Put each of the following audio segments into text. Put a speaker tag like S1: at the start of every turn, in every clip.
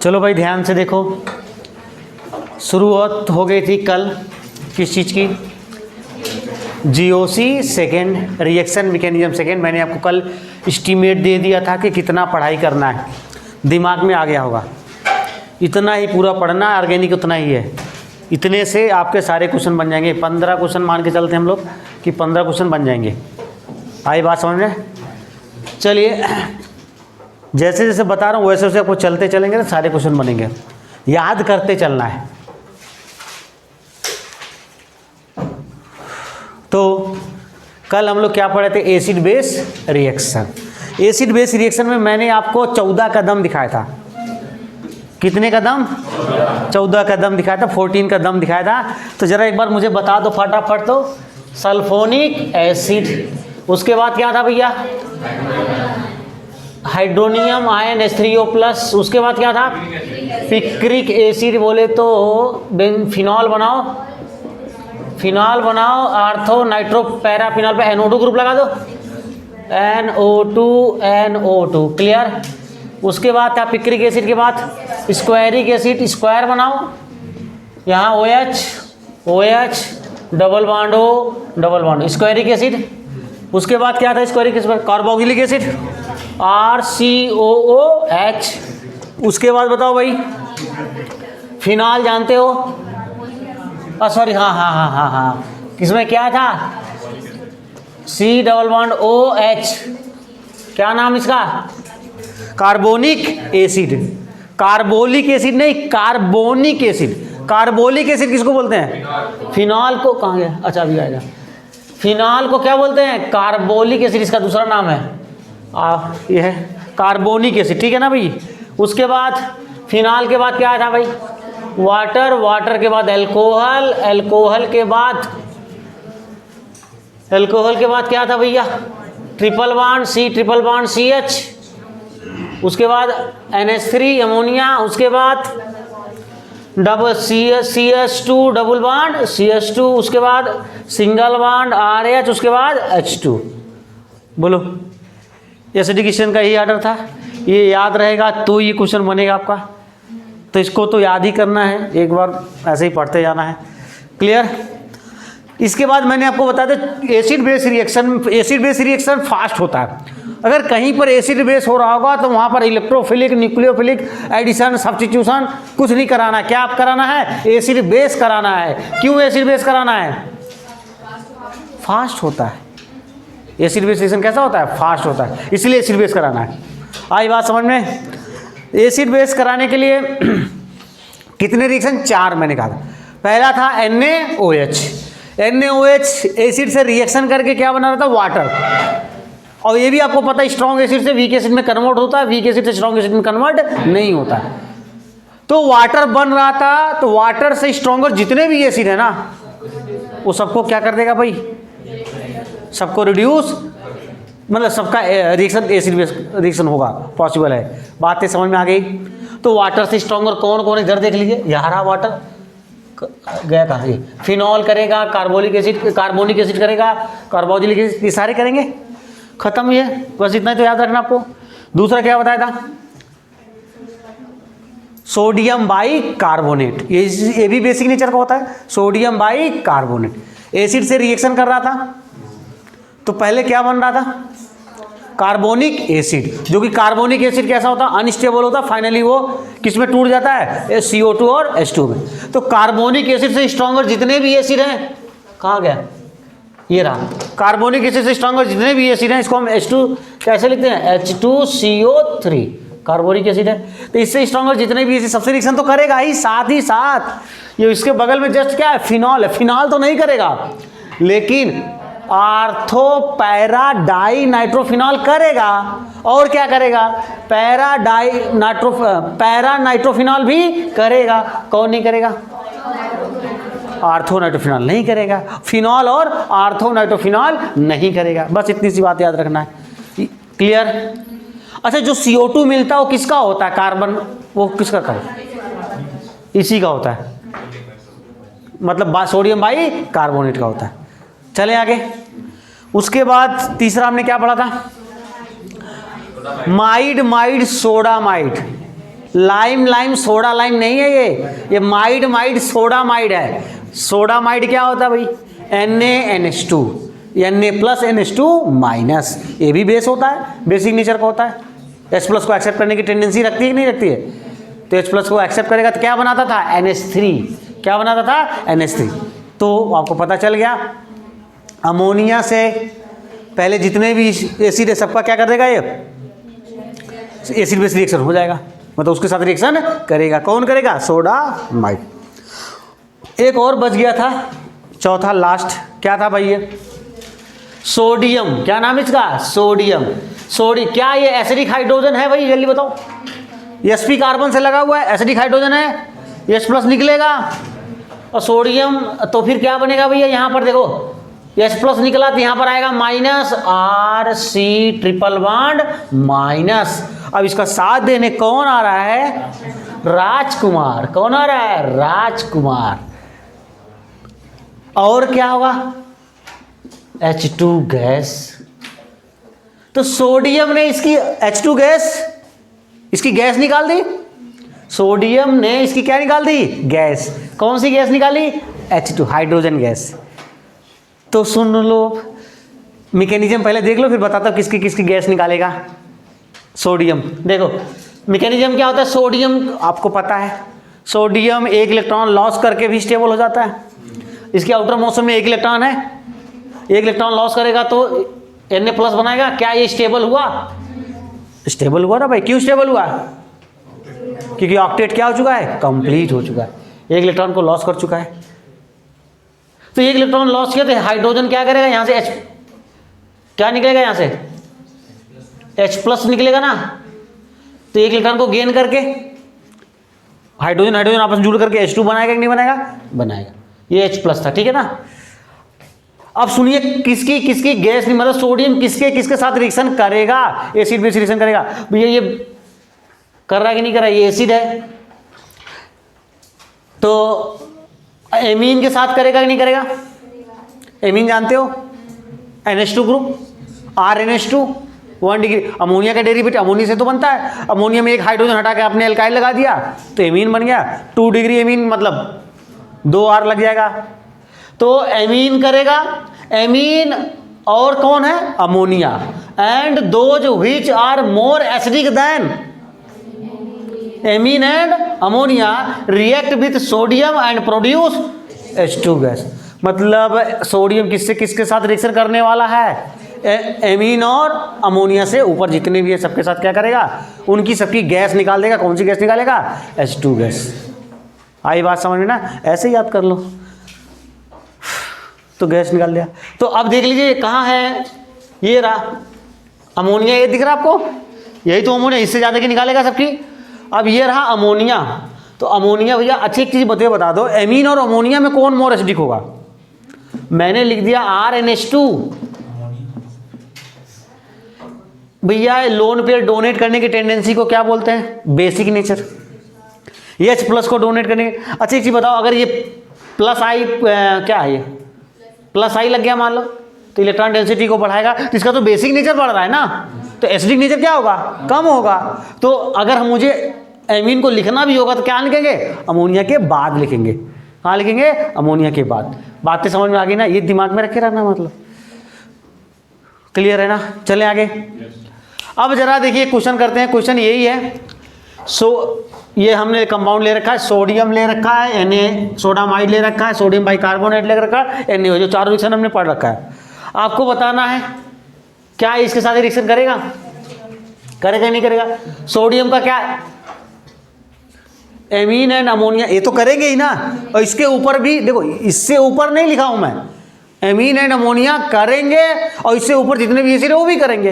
S1: चलो भाई ध्यान से देखो, शुरुआत हो गई थी कल किस चीज़ की, GOC second, reaction mechanism second. मैंने आपको कल एस्टीमेट दे दिया था कि कितना पढ़ाई करना है, दिमाग में आ गया होगा, इतना ही पूरा पढ़ना, ऑर्गेनिक उतना ही है, इतने से आपके सारे क्वेश्चन बन जाएंगे। 15 क्वेश्चन मान के चलते हैं हम लोग कि 15 क्वेश्चन बन जाएंगे। आई बात समझ में? चलिए जैसे जैसे बता रहा हूँ वैसे वैसे आपको चलते चलेंगे ना सारे क्वेश्चन बनेंगे, याद करते चलना है। तो कल हम लोग क्या पढ़े थे, acid base reaction. Acid base reaction में मैंने आपको 14 कदम दिखाया था। कितने कदम? 14 कदम दिखाया था, 14 कदम दिखाया था। तो जरा एक बार मुझे बता दो फटाफट। तो सल्फोनिक एसिड, उसके बाद क्या था भैया, हाइड्रोनियम आयन H3O+, उसके बाद क्या था, पिक्रिक एसिड, बोले तो फिनॉल बनाओ, फिनॉल बनाओ, आर्थो नाइट्रो पैरा फिनॉल पे NO2 ग्रुप लगा दो, NO2 क्लियर। उसके बाद क्या, पिक्रिक एसिड के बाद स्क्वायरिक एसिड, स्क्वायर बनाओ, यहाँ OH double bond O double bond, squaric acid. उसके बाद क्या था, squaric acid, carboxylic acid RCOOH। उसके बाद बताओ भाई, फिनॉल जानते हो, सॉरी हाँ, किसमें क्या था, C डबल बॉन्ड OH, क्या नाम इसका, कार्बोनिक एसिड। कार्बोलिक एसिड नहीं, कार्बोनिक एसिड। कार्बोलिक एसिड किसको बोलते हैं, फिनॉल को, कहाँ गया, अच्छा अभी आएगा। फिनॉल को क्या बोलते हैं, कार्बोलिक एसिड, इसका दूसरा नाम है यह है कार्बोनिक एसिड, ठीक है ना भाई। उसके बाद फिनॉल के बाद क्या था भाई, वाटर, वाटर के बाद अल्कोहल, अल्कोहल के बाद क्या था भैया, triple bond C, triple bond CH। उसके बाद NH3 अमोनिया, उसके बाद double CH2 double bond CH2, उसके बाद सिंगल बॉन्ड RH, उसके बाद H2। बोलो, एसिडिकेशन का ही ऑर्डर था, ये याद रहेगा तो ये क्वेश्चन बनेगा आपका। तो इसको तो याद ही करना है, एक बार ऐसे ही पढ़ते जाना है, क्लियर। इसके बाद मैंने आपको बताया था एसिड बेस रिएक्शन फास्ट होता है। अगर कहीं पर एसिड बेस हो रहा होगा तो वहाँ पर इलेक्ट्रोफिलिक, न्यूक्लियोफिलिक एडिशन, सब्स्टिट्यूशन कुछ नहीं कराना। क्या आप कराना है, एसिड बेस कराना है। क्यों एसिड बेस कराना है, फास्ट होता है। एसिड बेस रिएक्शन कैसा होता है, फास्ट होता है, इसलिए एसिड बेस कराना है। आई बात समझ में? एसिड बेस कराने के लिए कितने रिएक्शन, 4 मैंने कहा था। पहला था NaOH। NaOH एसिड से रिएक्शन करके क्या बना रहा था, वाटर। और ये भी आपको पता है स्ट्रॉन्ग एसिड से वीक एसिड में कन्वर्ट होता है, वीक एसिड से स्ट्रॉन्ग एसिड में कन्वर्ट नहीं होता है। तो वाटर बन रहा था, तो वाटर से स्ट्रॉन्गर जितने भी एसिड है ना, वो सबको क्या कर देगा भाई, सबको रिड्यूस, मतलब सबका रिएक्शन एसिड बेस रिएक्शन होगा, पॉसिबल है। बातें समझ में आ गई? तो वाटर से स्ट्रॉन्गर कौन कौन, इधर देख लीजिए, यहाँ रहा वाटर, गया कहाँ से, फिनॉल करेगा, कार्बोनिक एसिड करेगा, कार्बोक्सिलिक एसिड, ये सारे करेंगे, खत्म। ये बस इतना ही तो याद रखना आपको। दूसरा क्या बताया था, सोडियम बाई कार्बोनेट, ये भी बेसिक नेचर का होता है, सोडियम बाई कार्बोनेट। एसिड से रिएक्शन कर रहा था तो पहले क्या बन रहा था, कार्बोनिक एसिड, जो कि कार्बोनिक एसिड कैसा होता है, अनस्टेबल होता है, फाइनली वो किस में टूट जाता है, CO2 और H2 में। तो कार्बोनिक एसिड से स्ट्रॉन्गर जितने भी एसिड हैं, कहाँ गया, ये रहा, कार्बोनिक एसिड से स्ट्रॉन्गर जितने भी एसिड हैं, इसको हम H2 कैसे लिखते हैं, H2CO3, कार्बोनिक एसिड है। तो इससे स्ट्रॉन्गर जितने भी एसिड सबसे रिएक्शन तो करेगा ही, साथ ही साथ ये इसके बगल में जस्ट क्या है, फिनॉल है। फिनॉल तो नहीं करेगा, लेकिन आर्थो पैरा डाई नाइट्रोफिनॉल करेगा। और क्या करेगा, पैरा नाइट्रोफिनॉल भी करेगा। कौन नहीं करेगा, आर्थो नाइट्रोफिनॉल नहीं करेगा। फिनॉल और आर्थो नाइट्रोफिनॉल नहीं करेगा। बस इतनी सी बात याद रखना है, क्लियर। अच्छा, जो CO2 मिलता है वो किसका होता है, कार्बन, वो किसका करे, इसी का होता है, मतलब सोडियम बाई कार्बोनेट का होता है। चले आगे। उसके बाद तीसरा हमने क्या पढ़ा था, might sodamide. Lime lime soda lime नहीं है ये माइड माइड सोडा माइड है। सोडा माइड क्या होता है भाई? Na Na plus NH2 minus, ये भी बेस होता है, बेसिक नेचर का होता है। H प्लस को एक्सेप्ट करने की टेंडेंसी रखती है कि नहीं रखती है? तो H प्लस को एक्सेप्ट करेगा तो क्या बनाता था? NH3। क्या बनाता था? NH3। तो आपको पता चल गया अमोनिया से पहले जितने भी एसिड है सबका क्या कर देगा? ये एसिड बेस रिएक्शन हो जाएगा, मतलब उसके साथ रिएक्शन करेगा। कौन करेगा? Soda might. एक और बच गया था, चौथा लास्ट क्या था भाई? ये सोडियम। क्या नाम इसका? सोडियम। क्या ये एसिडिक हाइड्रोजन है भाई? जल्दी बताओ। sp कार्बन से लगा हुआ है, एसिडिक हाइड्रोजन है, H प्लस निकलेगा और सोडियम, तो फिर क्या बनेगा भैया? यहाँ पर देखो H प्लस निकला तो यहाँ पर आएगा minus RC triple bond minus. अब इसका साथ देने कौन आ रहा है? राजकुमार। कौन आ रहा है? राजकुमार। और क्या होगा? H2 gas. तो सोडियम ने इसकी H2 गैस, इसकी गैस निकाल दी। सोडियम ने इसकी क्या निकाल दी? गैस। कौन सी गैस निकाली? H2 hydrogen gas. तो सुन लो, मैकेनिज्म पहले देख लो, फिर बताता हूं किसकी किसकी गैस निकालेगा। सोडियम देखो मैकेनिज्म क्या होता है। सोडियम आपको पता है, सोडियम एक इलेक्ट्रॉन लॉस करके भी स्टेबल हो जाता है। इसके आउटर मोशन में एक इलेक्ट्रॉन है, एक इलेक्ट्रॉन लॉस करेगा तो Na प्लस बनाएगा। क्या ये स्टेबल हुआ? स्टेबल हुआ ना भाई। क्यों स्टेबल हुआ? क्योंकि ऑक्टेट क्या हो चुका है? कंप्लीट हो चुका है, एक इलेक्ट्रॉन को लॉस कर चुका है। तो एक इलेक्ट्रॉन लॉस किया तो हाइड्रोजन क्या करेगा? यहां से H क्या निकलेगा? यहां से H प्लस निकलेगा ना। तो एक इलेक्ट्रॉन को गेन करके हाइड्रोजन हाइड्रोजन आपस में जुड़ करके H2 बनाएगा कि नहीं बनाएगा? बनाएगा। ये H प्लस था, ठीक है ना। अब सुनिए किसकी किसकी गैस नहीं, मतलब सोडियम किसके किसके साथ रिएक्शन करेगा? एसिड बेस रिएक्शन करेगा भैया। ये कर रहा है कि नहीं कर रहा है? ये एसिड है तो एमीन के साथ करेगा कि नहीं करेगा? एमीन जानते हो, NH2 group, RNH2 1 degree. Ammonia का डेरिवेटिव अमोनिया से तो बनता है। अमोनिया में एक हाइड्रोजन हटा के आपने एल्काइल लगा दिया तो एमीन बन गया। 2 डिग्री एमीन मतलब 2 R लग जाएगा। तो एमीन करेगा, एमीन और कौन है? Ammonia. And those which are more acidic than amine and ammonia react with sodium and produce H2 gas. मतलब सोडियम किससे किसके साथ रिएक्शन करने वाला है? एमीन और अमोनिया से ऊपर जितने भी है सबके साथ क्या करेगा? उनकी सबकी गैस निकाल देगा। कौन सी गैस निकालेगा? H2 gas. आई बात समझ में ना? ऐसे याद कर लो। तो गैस निकाल दिया। तो अब देख लीजिए कहाँ है? ये रहा अमोनिया, ये दिख रहा आपको? यही तो अमोनिया, इससे ज़्यादा की निकालेगा सबकी। अब ये रहा अमोनिया। तो अमोनिया भैया अच्छी एक चीज़ बता दो, एमीन और अमोनिया में कौन मोर एसिडिक होगा? मैंने लिख दिया RNH2। भैया लोन पेयर डोनेट करने की टेंडेंसी को क्या बोलते हैं? Basic nature. H प्लस को डोनेट करने की। अच्छा एक चीज़ बताओ, अगर ये प्लस आई क्या है? ये प्लस आई लग गया मान लो, तो इलेक्ट्रॉन डेंसिटी को बढ़ाएगा, तो इसका तो बेसिक नेचर बढ़ रहा है ना, तो एसिडिक नेचर क्या होगा? कम होगा। तो अगर हम मुझे एमीन को लिखना भी होगा तो क्या लिखेंगे? अमोनिया के बाद लिखेंगे। कहाँ लिखेंगे? अमोनिया के बाद। बातें समझ में आ गई ना? ये दिमाग में रखे रहना, मतलब क्लियर है ना? चले आगे। अब जरा देखिए क्वेश्चन करते हैं। क्वेश्चन यही है, ये हमने कंपाउंड ले रखा है, सोडियम ले रखा है, Na सोडामाइड ले रखा है, सोडियम बाइकार्बोनेट ले रखा है, Na जो चारों रिएक्शन हमने पढ़ रखा है। आपको बताना है क्या इसके साथ रिएक्शन करेगा? करेगा नहीं करेगा? सोडियम का क्या? एमीन एंड अमोनिया, ये तो करेंगे ही ना। और इसके ऊपर भी देखो, इससे ऊपर नहीं लिखा हूं मैं, एमीन एंड अमोनिया करेंगे और इससे ऊपर जितने भी एसिड है वो भी करेंगे।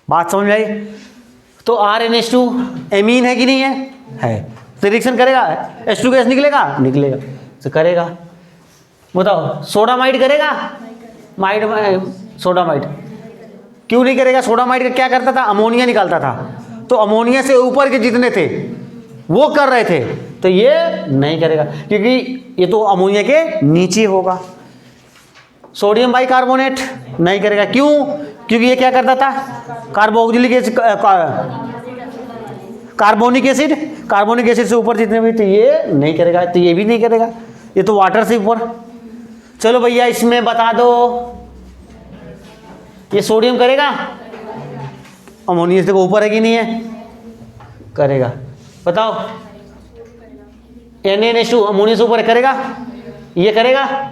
S1: बात समझ में आई? तो RNH2 एमीन है कि नहीं है? तो रिएक्शन करेगा, H2 गैस निकलेगा, निकलेगा तो करेगा। बताओ सोडामाइड करेगा? सोडामाइड क्यों नहीं करेगा? सोडामाइड का क्या करता था? अमोनिया निकालता था, तो अमोनिया से ऊपर के जितने थे वो कर रहे थे, तो ये नहीं करेगा क्योंकि ये तो अमोनिया के नीचे होगा। सोडियम बाइकार्बोनेट नहीं करेगा, क्यों? क्योंकि ये क्या करता था? कार्बोक्सिलिक एसिड कार्बोनिक एसिड से ऊपर जितने भी, तो ये नहीं करेगा, तो ये भी नहीं करेगा, ये तो वाटर से ऊपर। चलो भैया इसमें बता दो, ये सोडियम करेगा? अमोनिया से ऊपर है कि नहीं है? करेगा। बताओ, NaNH2 अमोनिया से ऊपर है, करेगा? ये करेगा?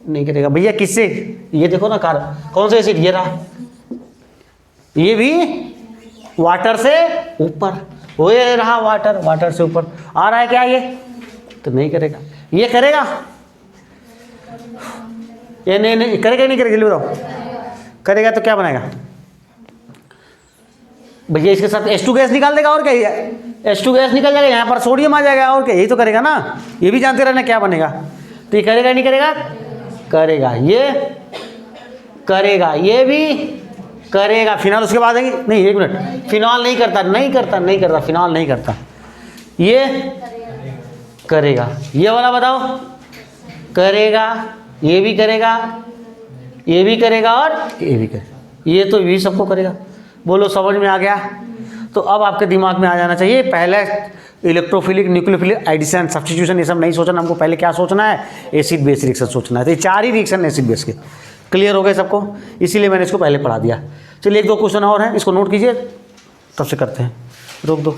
S1: नहीं करेगा। भैया किससे? ये देखो ना, कौन सा एसिड? ये रहा, ये भी वाटर से ऊपर, वो ये रहा वाटर से ऊपर आ रहा है क्या ये? तो नहीं करेगा। ये करेगा? ये नहीं करेगा, नहीं करेगा, जल्दी बताओ। करेगा तो क्या बनाएगा भैया? इसके साथ H2 गैस निकाल देगा, और क्या? H2 गैस निकल जाएगा, यहाँ पर सोडियम आ जाएगा, और क्या? यही तो करेगा ना। ये भी जानते रहना क्या बनेगा। तो ये करेगा नहीं करेगा? करेगा। ये करेगा, ये भी करेगा। फिनाल उसके बाद आएगी? नहीं, एक मिनट, फिनाल नहीं करता, फिनाल नहीं करता। ये करेगा। ये वाला बताओ, करेगा, ये भी करेगा, ये भी करेगा, और ये भी करेगा। ये तो भी सबको करेगा। बोलो समझ में आ गया? तो अब आपके दिमाग में आ जाना चाहिए, पहले इलेक्ट्रोफिलिक, न्यूक्लियोफिलिक, एडिशन, सब्स्टिट्यूशन, ये सब नहीं सोचना हमको। पहले क्या सोचना है? एसिड बेस रिएक्शन सोचना है। तो ये 4 ही रिएक्शन एसिड बेस के। क्लियर हो गए सबको? इसीलिए मैंने इसको पहले पढ़ा दिया। चलिए 1-2 क्वेश्चन और हैं, इसको नोट कीजिए, तब से करते हैं। रोक दो।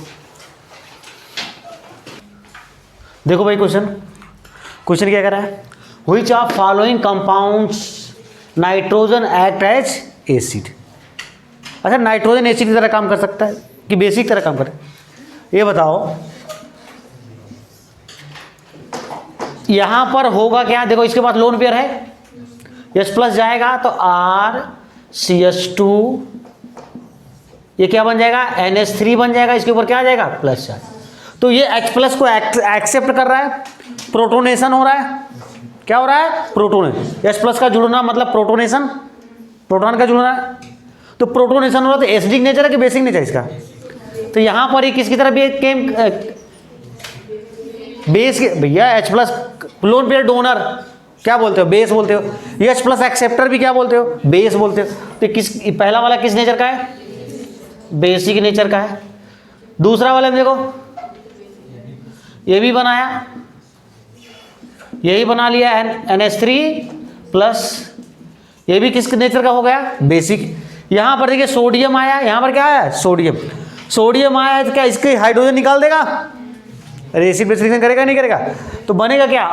S1: देखो भाई क्वेश्चन क्या कह रहा है? Which of following compounds nitrogen act as acid. अच्छा, नाइट्रोजन एसिड की तरह काम कर सकता है कि बेसिक तरह काम करे? ये बताओ। यहां पर होगा क्या? देखो इसके पास लोन पेयर है, H+ जाएगा तो RCH2, ये क्या बन जाएगा? NH3 बन जाएगा। इसके ऊपर क्या आ जाएगा? Plus charge. तो ये H+ को एक्सेप्ट कर रहा है, प्रोटोनेशन हो रहा है। क्या हो रहा है? प्रोटोन। H+ का जुड़ना मतलब प्रोटोनेशन, प्रोटॉन का जुड़ना है। तो प्रोटोनेशन हो रहा है, तो एसिडिक नेचर है कि बेसिक नेचर इसका? तो यहां पर ये किसकी तरह बेस के? भैया H+ लोन पेयर डोनर क्या बोलते हो? बेस बोलते हो। ये H+ एक्सेप्टर भी क्या बोलते हो? बेस बोलते हो। तो किस, पहला वाला किस नेचर का है? बेसिक नेचर का है। दूसरा वाले में देखो, ये भी बनाया, यही बना लिया NH3+, ये भी किस नेचर का हो गया? बेसिक। यहां पर देखिए सोडियम आया, यहां पर क्या आया? सोडियम आया है, तो क्या इसके हाइड्रोजन निकाल देगा? अरे एसिड बेस रिएक्शन करेगा नहीं करेगा? तो बनेगा क्या?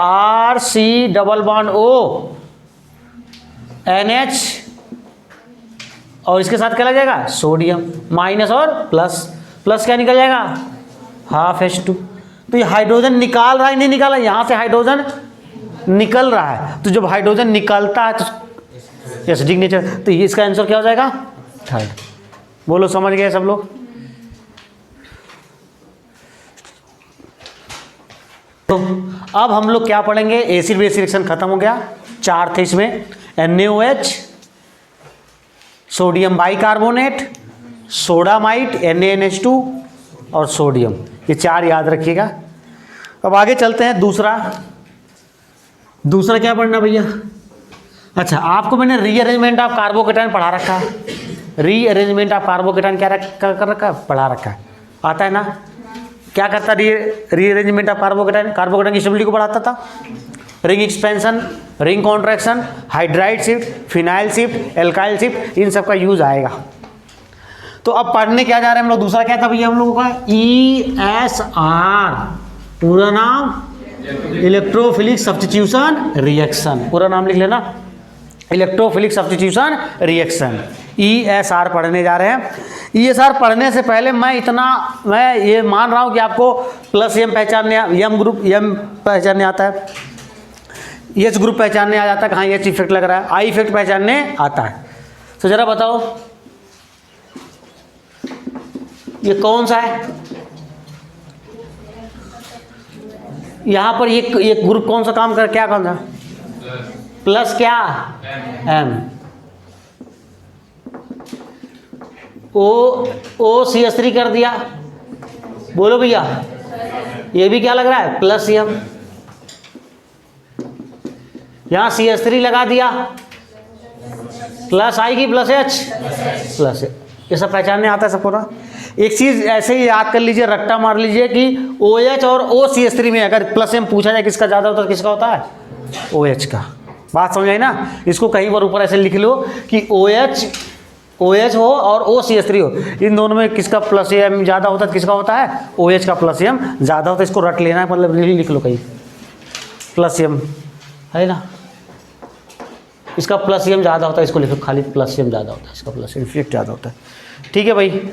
S1: RC+O NH, और इसके साथ क्या लग जाएगा? सोडियम, माइनस और प्लस क्या निकल जाएगा? Half H2। तो ये हाइड्रोजन निकाल रहा है नहीं निकाला? यहां से हाइड्रोजन निकल रहा है। तो जब हाइड्रोजन निकलता है तो एसिडिक नेचर, तो इसका आंसर क्या हो जाएगा? 3rd। बोलो समझ गए सब लोग? तो अब हम लोग क्या पढ़ेंगे? एसिड बेस रिएक्शन खत्म हो गया, 4 थे इसमें, NaOH, सोडियम बाइकार्बोनेट, सोडामाइट NaNH2 और सोडियम। ये 4 याद रखिएगा। अब आगे चलते हैं। दूसरा क्या पढ़ना भैया? अच्छा, आपको मैंने रीअरेंजमेंट ऑफ कार्बोकेटाइन पढ़ा रखा है। रीअरेंजमेंट ऑफ कार्बोकेटाइन क्या कर रखा है? पढ़ा रखा है। आता है ना? क्या करता है रीअरेंजमेंट ऑफ कार्बोकेटाइन? कार्बोकेटाइन की स्टेबिलिटी को बढ़ाता था। Ring expansion, ring contraction, hydride shift, phenyl shift, alkyl shift, इन सब का यूज आएगा। तो अब पढ़ने क्या जा रहे हैं हम लोग? दूसरा क्या था भैया हम लोगों का? ESR, पूरा नाम इलेक्ट्रोफिलिक सब्स्टिट्यूशन रिएक्शन। पूरा नाम लिख लेना, इलेक्ट्रोफिलिक सब्स्टिट्यूशन रिएक्शन, ESR पढ़ने जा रहे हैं। ESR पढ़ने से पहले मैं ये मान रहा हूं कि आपको +M पहचानने, M ग्रुप M पहचानने आता है, H ग्रुप पहचानने आ जाता है, कहाँ H इफेक्ट लग रहा है, I इफेक्ट पहचानने आता है। तो जरा बताओ ये कौन सा है? यहां पर ये ग्रुप कौन सा काम कर, क्या काम था? प्लस क्या? M। OCH3 कर दिया। बोलो भैया, ये भी क्या लग रहा है? +M। यहां CH3 लगा दिया, प्लस आएगी +H, ये सब पहचानने आता है सबको ना। एक चीज़ ऐसे ही याद कर लीजिए, रट्टा मार लीजिए कि OH और OCH3 में अगर प्लस एम पूछा जाए किसका ज़्यादा होता है, किसका होता है? OH का। बात समझ आई ना? इसको कहीं पर ऊपर ऐसे लिख लो कि OH हो और OCH3 हो, इन दोनों में किसका प्लस एम ज़्यादा होता है, किसका होता है? OH का प्लस एम ज़्यादा होता है। इसको रट लेना है, मतलब लिख लो कहीं, प्लस एम है ना, इसका प्लस एम ज़्यादा होता है, इसको लिखो खाली प्लस एम ज़्यादा होता है, इसका प्लस इफेक्ट ज़्यादा होता है। ठीक है भाई।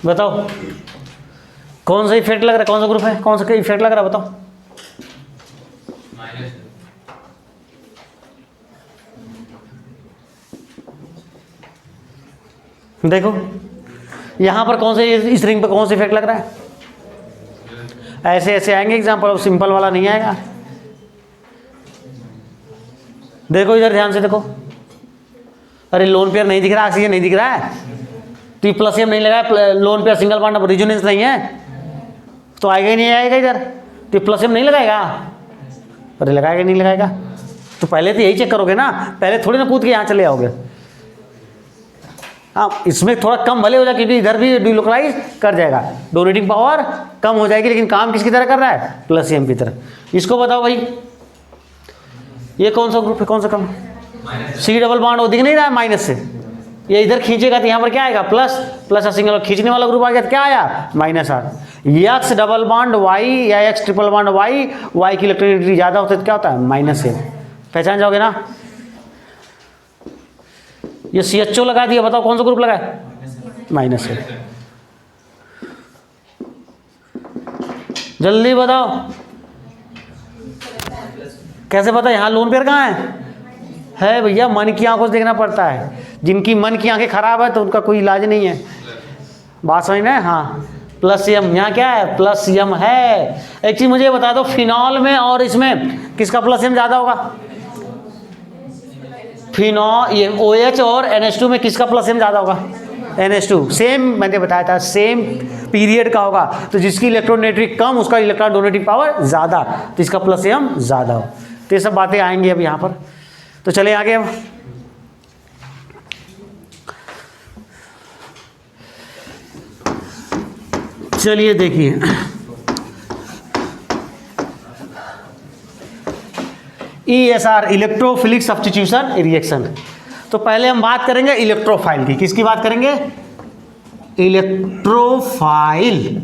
S1: बताओ कौन सा इफेक्ट लग रहा है, कौन सा ग्रुप है, कौन सा इफेक्ट लग रहा है, बताओ। देखो यहां पर कौन से इस रिंग पर कौन सा इफेक्ट लग रहा है? ऐसे ऐसे आएंगे एग्जाम्पल, सिंपल वाला नहीं आएगा। देखो इधर ध्यान से देखो, अरे लोन पेयर नहीं दिख रहा, ऑक्सीजन नहीं दिख रहा है, तो ये प्लस एम नहीं लगा है, lone pair single bond resonance नहीं है, तो आएगा ही नहीं आएगा इधर, तो प्लस एम नहीं लगाएगा। अरे लगाएगा नहीं लगाएगा, तो पहले तो यही चेक करोगे ना, पहले थोड़ी ना कूद के यहाँ चले आओगे। हाँ, इसमें थोड़ा कम भले हो जाए क्योंकि इधर भी डिलोकलाइज कर जाएगा, डोनेटिंग पावर कम हो जाएगी, लेकिन काम किसकी तरह कर रहा है? प्लस एम की तरह। इसको बताओ भाई, ये कौन सा ग्रुप है, कौन सा कम? सी डबल बॉन्ड वो दिख नहीं रहा है माइनस से, ये इधर खींचेगा तो यहाँ पर क्या आएगा? प्लस, प्लस सिंगल खींचने वाला ग्रुप आ गया तो क्या आया? Minus R. X double bond Y या X triple bond Y, Y की इलेक्ट्रोनेगेटिविटी ज़्यादा होता है तो क्या होता है? Minus M. पहचान जाओगे ना? ये CHO लगा दिया, बताओ कौन सा ग्रुप लगा है? Minus M. जल्दी बताओ, कैसे पता? यहाँ लोन पेयर कहाँ है भैया? मन की आंखों से देखना पड़ता है, जिनकी मन की आंखें खराब है तो उनका कोई इलाज नहीं है। बात समझ में? हाँ, प्लस एम यहाँ क्या है? प्लस एम है। एक चीज मुझे बता दो, फिनॉल में और इसमें किसका प्लस एम ज़्यादा होगा? फिनॉल, ये OH और NH2 में किसका प्लस एम ज़्यादा होगा? NH2। सेम मैंने बताया था, सेम पीरियड का होगा, तो जिसकी इलेक्ट्रोनेगेटिविटी कम उसका इलेक्ट्रॉन डोनेटिंग पावर ज़्यादा, तो इसका प्लस एम ज़्यादा हो। तो ये सब बातें आएंगी अब यहाँ पर। तो चले आगे अब। चलिए देखिए, ESR इलेक्ट्रोफिलिक सब्स्टिट्यूशन रिएक्शन। तो पहले हम बात करेंगे इलेक्ट्रोफाइल की। किसकी बात करेंगे? इलेक्ट्रोफाइल।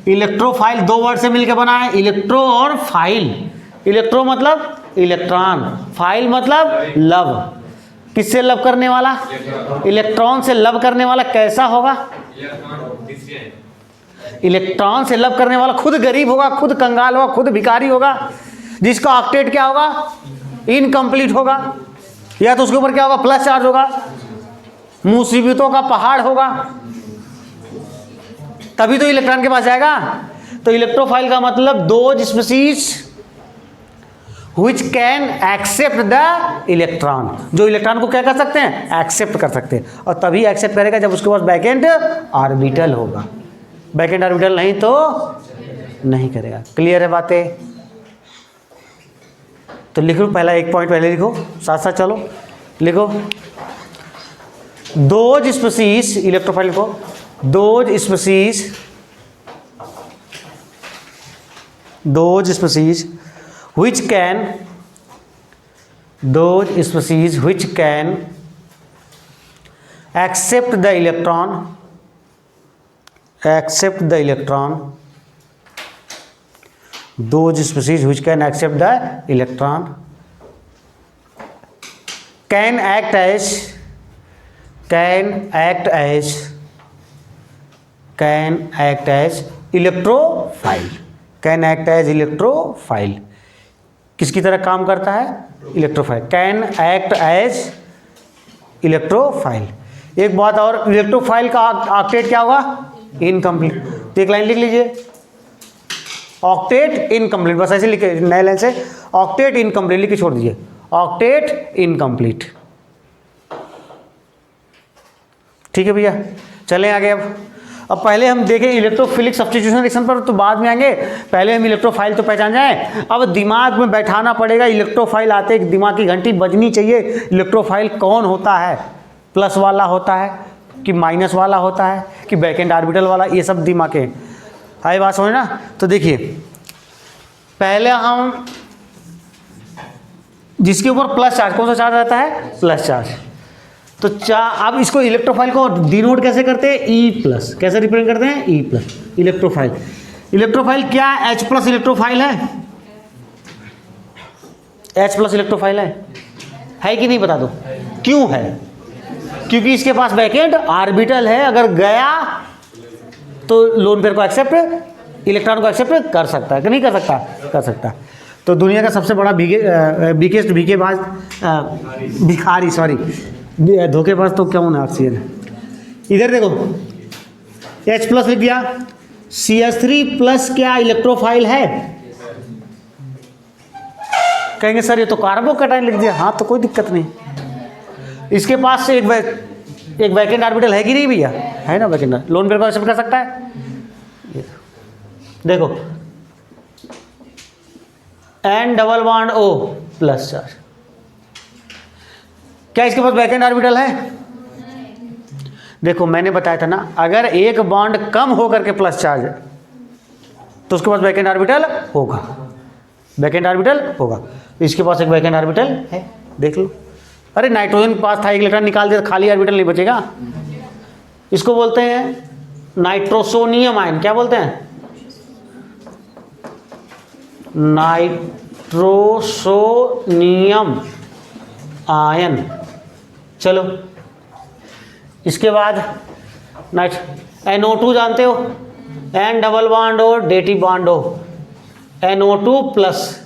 S1: इलेक्ट्रोफाइल दो वर्ड से मिलकर बना है, इलेक्ट्रो और फाइल। इलेक्ट्रो मतलब इलेक्ट्रॉन, फाइल मतलब लव। किससे लव करने वाला? इलेक्ट्रॉन से लव करने वाला। कैसा होगा? इलेक्ट्रॉन से लव करने वाला खुद गरीब होगा, खुद कंगाल होगा, खुद भिखारी होगा, जिसका ऑक्टेट क्या होगा? इनकम्प्लीट होगा, या तो उसके ऊपर क्या होगा? प्लस चार्ज होगा, मुसीबतों का पहाड़ होगा, तभी तो इलेक्ट्रॉन के पास जाएगा। तो इलेक्ट्रोफाइल का मतलब those species which can accept the electron, जो इलेक्ट्रॉन को क्या कर सकते हैं? एक्सेप्ट कर सकते हैं। और तभी एक्सेप्ट करेगा जब उसके पास वैकेंट ऑर्बिटल होगा। वैकेंट ऑर्बिटल नहीं तो नहीं करेगा। क्लियर है बातें? तो लिखो, पहला एक पॉइंट पहले लिखो, साथ साथ चलो लिखो। दोज स्पीशीज, इलेक्ट्रोफाइल को those species which can accept the electron those species which can accept the electron can act as electrophile। Can act as electrophile. किसकी तरह काम करता है? Electrophile. Can act as electrophile. एक बात और, इलेक्ट्रोफाइल का ऑक्टेट क्या होगा? इनकम्प्लीट। तो एक लाइन लिख लीजिए, ऑक्टेट इनकम्प्लीट, बस ऐसे लिखे, नए लाइन से ऑक्टेट इनकम्प्लीट लिख के छोड़ दीजिए, ऑक्टेट इनकम्प्लीट। ठीक है भैया, चलें आगे। अब पहले हम देखें इलेक्ट्रोफिलिक सब्स्टिट्यूशन रिएक्शन पर, तो बाद में आएंगे, पहले हम इलेक्ट्रोफाइल तो पहचान जाएं। अब दिमाग में बैठाना पड़ेगा, इलेक्ट्रोफाइल आते ही दिमाग की घंटी बजनी चाहिए। इलेक्ट्रोफाइल कौन होता है, प्लस वाला होता है कि माइनस वाला होता है कि बैक एंड ऑर्बिटल वाला, ये सब दिमाग के आई बात समझ ना। तो देखिए पहले हम जिसके ऊपर प्लस चार्ज, कौन सा चार्ज रहता है, प्लस चार्ज, तो अब इसको इलेक्ट्रोफाइल को डिनोट कैसे करते हैं, ई प्लस, कैसे रिप्रेजेंट करते हैं, ई प्लस। इलेक्ट्रोफाइल, इलेक्ट्रोफाइल क्या एच प्लस इलेक्ट्रोफाइल है, एच प्लस इलेक्ट्रोफाइल है कि नहीं, बता दो क्यों है, क्योंकि इसके पास बैकेंड ऑर्बिटल है, अगर गया तो लोन पेयर को एक्सेप्ट, इलेक्ट्रॉन को एक्सेप्ट कर सकता है कि नहीं कर सकता, कर सकता है। तो दुनिया का सबसे बड़ा बिगेस्ट भिखेबाज, भिखारी, सॉरी धोखेबाज तो क्या होना ऑक्सीजन। इधर देखो H प्लस लिख दिया, CH3 प्लस क्या इलेक्ट्रोफाइल है, कहेंगे सर ये तो कार्बोकैटायन लिख दिया, हाँ तो कोई दिक्कत नहीं, इसके पास से एक वैकेंट ऑर्बिटल है कि नहीं भैया, है ना वैकेंट, लोन पेयर को एक्सेप्ट कर सकता है। देखो N double bond O plus charge, क्या इसके पास वैकेंट ऑर्बिटल है, देखो मैंने बताया था ना, अगर एक बॉन्ड कम होकर के प्लस चार्ज है तो उसके पास वैकेंट ऑर्बिटल होगा, वैकेंट ऑर्बिटल होगा। इसके पास एक वैकेंट ऑर्बिटल है, देख लो। अरे नाइट्रोजन के पास था, एक इलेक्ट्रॉन निकाल दिया, खाली ऑर्बिटल नहीं बचेगा। इसको बोलते हैं नाइट्रोसोनियम आयन, क्या बोलते हैं, नाइट्रोसोनियम आयन। चलो इसके बाद NO2 जानते हो, N डबल बॉन्ड हो, डेटी बॉन्ड हो, NO2 प्लस,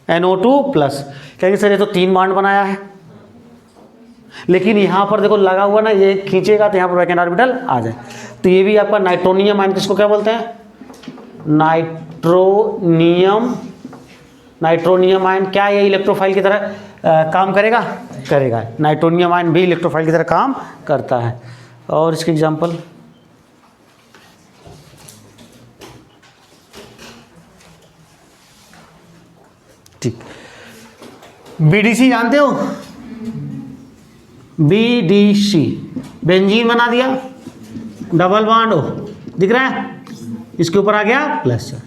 S1: NO2 प्लस, कहेंगे सर ये तो 3 बॉन्ड बनाया है, लेकिन यहाँ पर देखो लगा हुआ ना, ये खींचेगा तो यहाँ पर वैकेंट ऑर्बिटल आ जाए, तो ये भी आपका नाइट्रोनियम आयन, किसको क्या बोलते हैं, नाइट्रोनियम आयन। क्या ये इलेक्ट्रोफाइल की तरह काम करेगा, करेगा, नाइट्रोनियम आयन भी इलेक्ट्रोफाइल की तरह काम करता है। और इसके एग्जांपल, ठीक, BDC जानते हो, BDC, बेंजीन बना दिया, डबल बॉन्ड हो, दिख रहा है, इसके ऊपर आ गया प्लस चार्ज,